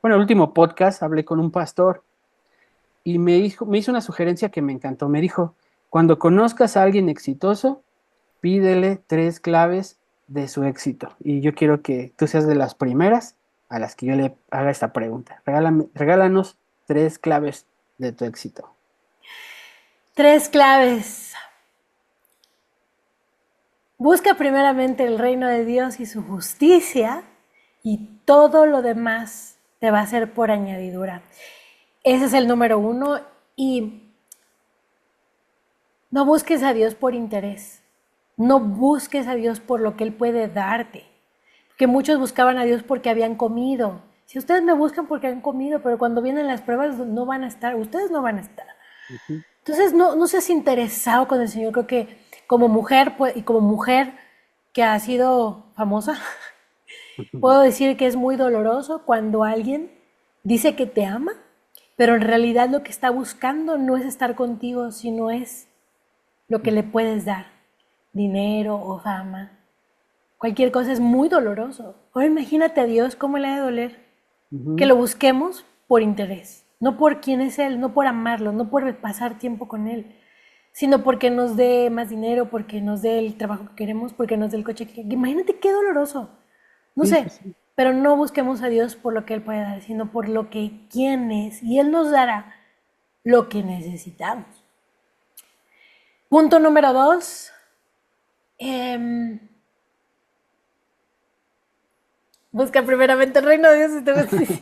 bueno, el último podcast hablé con un pastor y me hizo una sugerencia que me encantó. Me dijo, cuando conozcas a alguien exitoso, pídele 3 claves de su éxito. Y yo quiero que tú seas de las primeras a las que yo le haga esta pregunta. Regálanos 3 claves de tu éxito. 3 claves. Busca primeramente el reino de Dios y su justicia y todo lo demás te va a ser por añadidura. Ese es el número 1 y no busques a Dios por interés. No busques a Dios por lo que Él puede darte. Que muchos buscaban a Dios porque habían comido. Si ustedes me buscan porque han comido, pero cuando vienen las pruebas no van a estar, ustedes no van a estar. Ujú. Entonces, no seas interesado con el Señor. Creo que como mujer, pues, y como mujer que ha sido famosa, puedo decir que es muy doloroso cuando alguien dice que te ama, pero en realidad lo que está buscando no es estar contigo, sino es lo que le puedes dar, dinero o fama. Cualquier cosa es muy doloroso. Ahora imagínate a Dios cómo le ha de doler que Ujú. lo busquemos por interés, no por quién es Él, no por amarlo, no por pasar tiempo con Él, sino porque nos dé más dinero, porque nos dé el trabajo que queremos, porque nos dé el coche que... Imagínate qué doloroso. No Sí, sé, sí, sí. pero no busquemos a Dios por lo que Él puede dar, sino por lo que quién es, y Él nos dará lo que necesitamos. Punto número 2. Busca primeramente el reino de Dios y te justicia.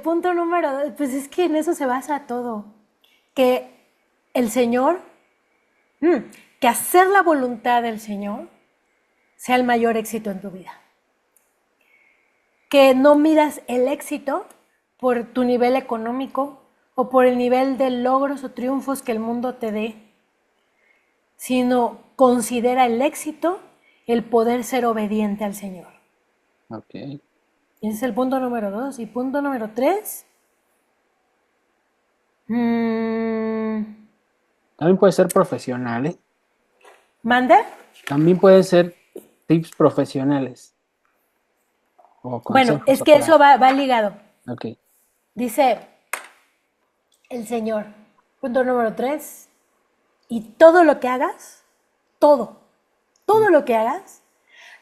Punto número 2, pues es que en eso se basa todo. Que el Señor, que hacer la voluntad del Señor sea el mayor éxito en tu vida. Que no miras el éxito por tu nivel económico o por el nivel de logros o triunfos que el mundo te dé, sino considera el éxito el poder ser obediente al Señor. Ok. Ese es el punto número 2. Y punto número 3. También puede ser profesional, ¿eh? ¿Manda? También pueden ser tips profesionales o Bueno, consejos es o que eso palabras. va ligado. Ok. Dice el Señor, punto número 3. Y todo lo que hagas, todo lo que hagas,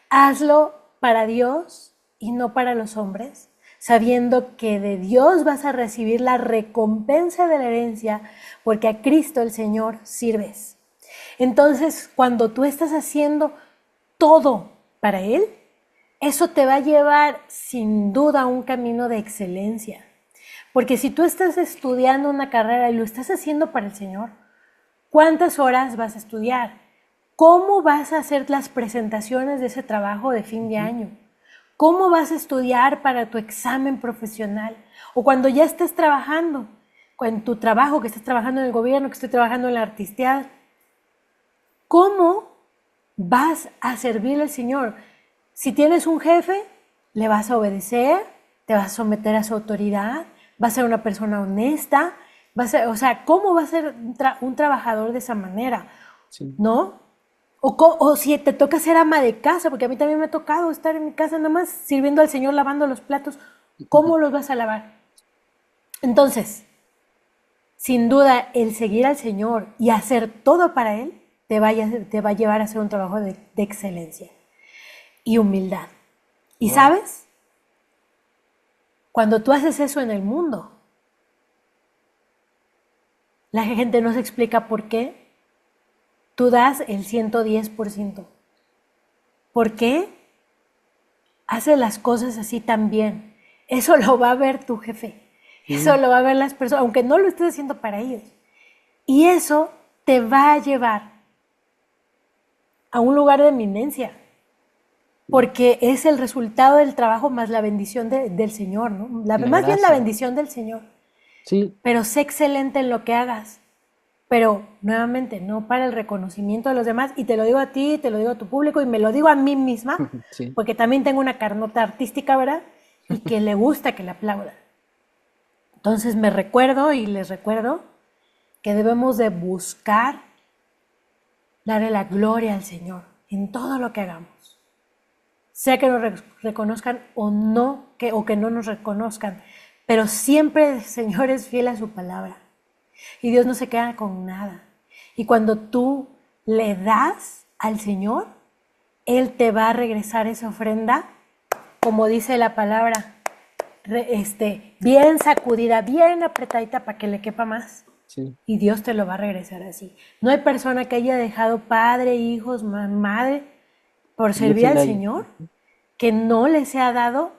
hazlo para Dios y no para los hombres, sabiendo que de Dios vas a recibir la recompensa de la herencia, porque a Cristo el Señor sirves. Entonces, cuando tú estás haciendo todo para Él, eso te va a llevar sin duda a un camino de excelencia. Porque si tú estás estudiando una carrera y lo estás haciendo para el Señor, ¿cuántas horas vas a estudiar? ¿Cómo vas a hacer las presentaciones de ese trabajo de fin de año? ¿Cómo vas a estudiar para tu examen profesional? O cuando ya estés trabajando, en tu trabajo, que estés trabajando en el gobierno, que estés trabajando en la artisteada, ¿cómo vas a servirle al Señor? Si tienes un jefe, le vas a obedecer, te vas a someter a su autoridad, vas a ser una persona honesta, o sea, ¿cómo va a ser un trabajador de esa manera? Sí. ¿No? O si te toca ser ama de casa, porque a mí también me ha tocado estar en mi casa nada más sirviendo al Señor, lavando los platos, ¿cómo los vas a lavar? Entonces, sin duda, el seguir al Señor y hacer todo para Él te va a llevar a hacer un trabajo de excelencia y humildad. ¿Y Wow. sabes? Cuando tú haces eso en el mundo, la gente no se explica por qué tú das el 110%. ¿Por qué haces las cosas así tan bien? Eso lo va a ver tu jefe. Eso Sí. lo va a ver las personas, aunque no lo estés haciendo para ellos. Y eso te va a llevar a un lugar de eminencia, porque es el resultado del trabajo más la bendición del Señor, ¿no? La Más bien la gracia. bendición del Señor. Sí. Pero sé excelente en lo que hagas. Pero nuevamente, no para el reconocimiento de los demás. Y te lo digo a ti, te lo digo a tu público y me lo digo a mí misma, Sí. porque también tengo una carnota artística, ¿verdad? Y que le gusta que le aplaudan. Entonces me recuerdo y les recuerdo que debemos de buscar darle la gloria al Señor en todo lo que hagamos. Sea que nos reconozcan o no, o que no nos reconozcan, pero siempre el Señor es fiel a su palabra y Dios no se queda con nada. Y cuando tú le das al Señor, Él te va a regresar esa ofrenda, como dice la palabra, bien sacudida, bien apretadita para que le quepa más. Sí. Y Dios te lo va a regresar así. No hay persona que haya dejado padre, hijos, madre por Y servir ese al le haya. Señor que no les ha dado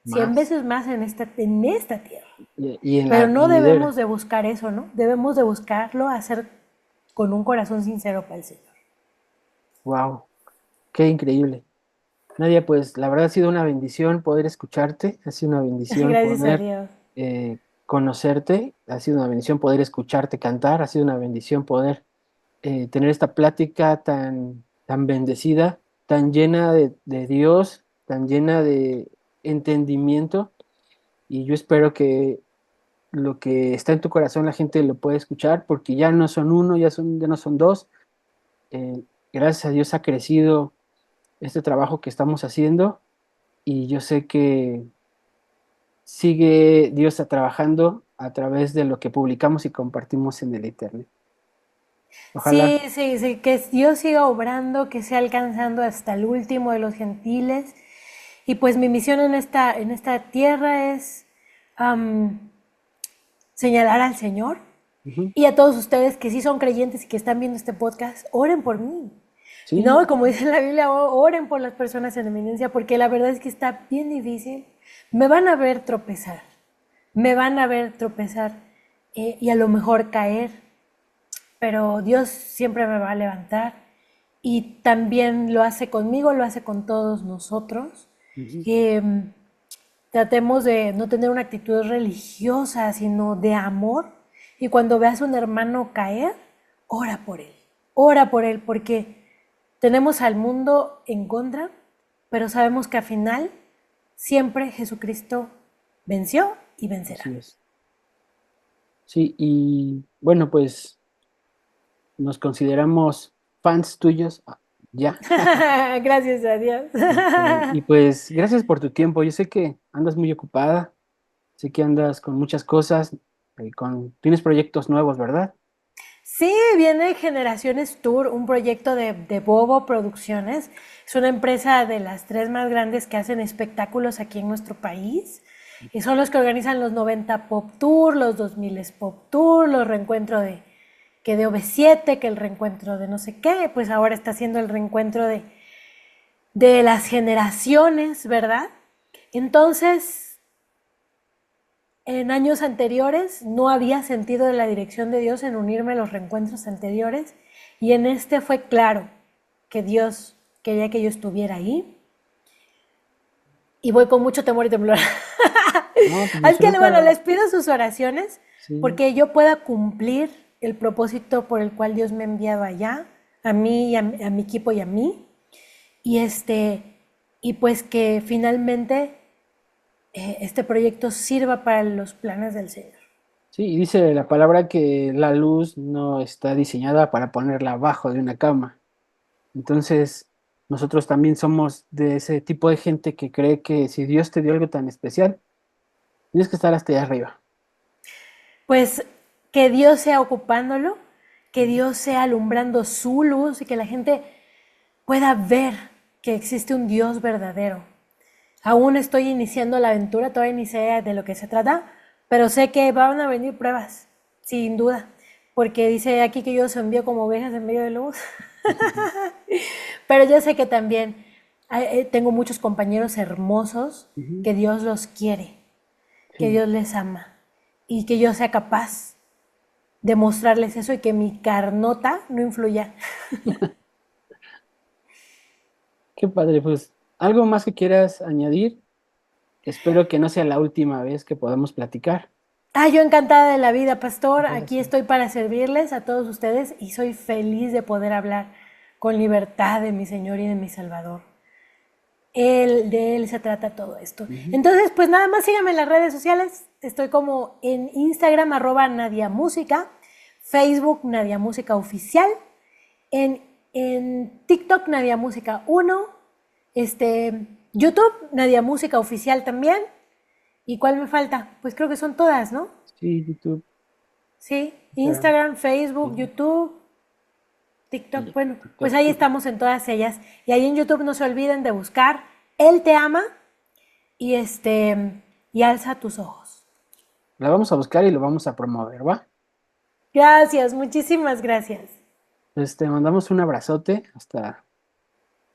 100 Más. veces más en esta tierra. Y en Pero la no venidera. debemos de buscar eso, ¿no? Debemos de buscarlo hacer con un corazón sincero para el Señor. Wow. Qué increíble. Nadia, pues la verdad ha sido una bendición poder escucharte, ha sido una bendición Gracias a poder Dios. eh, conocerte, ha sido una bendición poder escucharte cantar, ha sido una bendición poder tener esta plática tan bendecida, tan llena de Dios, tan llena de entendimiento. Y yo espero que lo que está en tu corazón la gente lo pueda escuchar, porque ya no son uno, ya no son dos. Eh, Gracias a Dios ha crecido este trabajo que estamos haciendo y yo sé que sigue Dios trabajando a través de lo que publicamos y compartimos en el Internet. Ojalá. Sí, sí, sí, que Dios siga obrando, que sea alcanzando hasta el último de los gentiles. Y pues mi misión en esta tierra es am, señalar al Señor. Ujú. Y a todos ustedes que sí son creyentes y que están viendo este podcast, oren por mí. Y Sí, no, como dice la Biblia, oren por las personas en eminencia, porque la verdad es que está bien difícil. Me van a ver tropezar, me van a ver tropezar y a lo mejor caer, pero Dios siempre me va a levantar y también lo hace conmigo, lo hace con todos nosotros. ujú, Eh, Tratemos de no tener una actitud religiosa, sino de amor. Y cuando veas a un hermano caer, ora por él, porque tenemos al mundo en contra, pero sabemos que al final siempre Jesucristo venció y vencerá. así es. Sí, y bueno, pues nos consideramos fans tuyos ya. Gracias a Dios. Y pues gracias por tu tiempo. Yo sé que andas muy ocupada, sé que andas con muchas cosas, tienes proyectos nuevos, ¿verdad? Sí, viene Generaciones Tour, un proyecto de Bobo Producciones. Es una empresa de las tres más grandes que hacen espectáculos aquí en nuestro país. Y son los que organizan los 90 Pop Tour, los 2000 Pop Tour, los reencuentros de OV7, que el reencuentro de no sé qué. Pues ahora está haciendo el reencuentro de las generaciones, ¿verdad? Entonces, en años anteriores no había sentido de la dirección de Dios en unirme a los reencuentros anteriores y en este fue claro que Dios quería que yo estuviera ahí y voy con mucho temor y temblor. No, pues Así que bueno, disfruta. les pido sus oraciones Sí, porque yo pueda cumplir el propósito por el cual Dios me ha enviado allá, a mí, a mi equipo y a mí. Y y pues que finalmente este proyecto sirva para los planes del Señor. sí, y dice la palabra que la luz no está diseñada para ponerla abajo de una cama. Entonces, nosotros también somos de ese tipo de gente que cree que si Dios te dio algo tan especial, tienes que estar hasta allá arriba. Pues que Dios sea ocupándolo, que Dios sea alumbrando su luz y que la gente pueda ver que existe un Dios verdadero. Aún estoy iniciando la aventura, todavía ni sé de lo que se trata, pero sé que van a venir pruebas, sin duda, porque dice aquí que yo os envío como ovejas en medio de lobos. Pero yo sé que también tengo muchos compañeros hermosos Ujú, que Dios los quiere, que sí, Dios les ama y que yo sea capaz de mostrarles eso y que mi carnota no influya. qué padre, pues, ¿algo más que quieras añadir? Espero que no sea la última vez que podamos platicar. Ah, yo encantada de la vida, pastor. Ojalá Aquí sí. estoy para servirles a todos ustedes y soy feliz de poder hablar con libertad de mi Señor y de mi Salvador. De Él se trata todo esto. Ujú. Entonces, pues nada más síganme en las redes sociales. Estoy como en Instagram, @Nadia Música, Facebook, Nadia Música Oficial, en TikTok, Nadia Música 1, YouTube, Nadia Música Oficial también. ¿Y cuál me falta? Pues creo que son todas, ¿no? Sí, YouTube, Sí, Instagram, Instagram, Facebook, sí, YouTube, TikTok. y Bueno, pues TikTok, ahí sí. estamos en todas ellas. Y ahí en YouTube no se olviden de buscar Él te ama y y alza tus ojos. La vamos a buscar y lo vamos a promover, ¿va? Gracias, muchísimas gracias. Pues te mandamos un abrazote hasta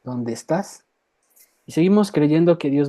donde estás y seguimos creyendo que Dios va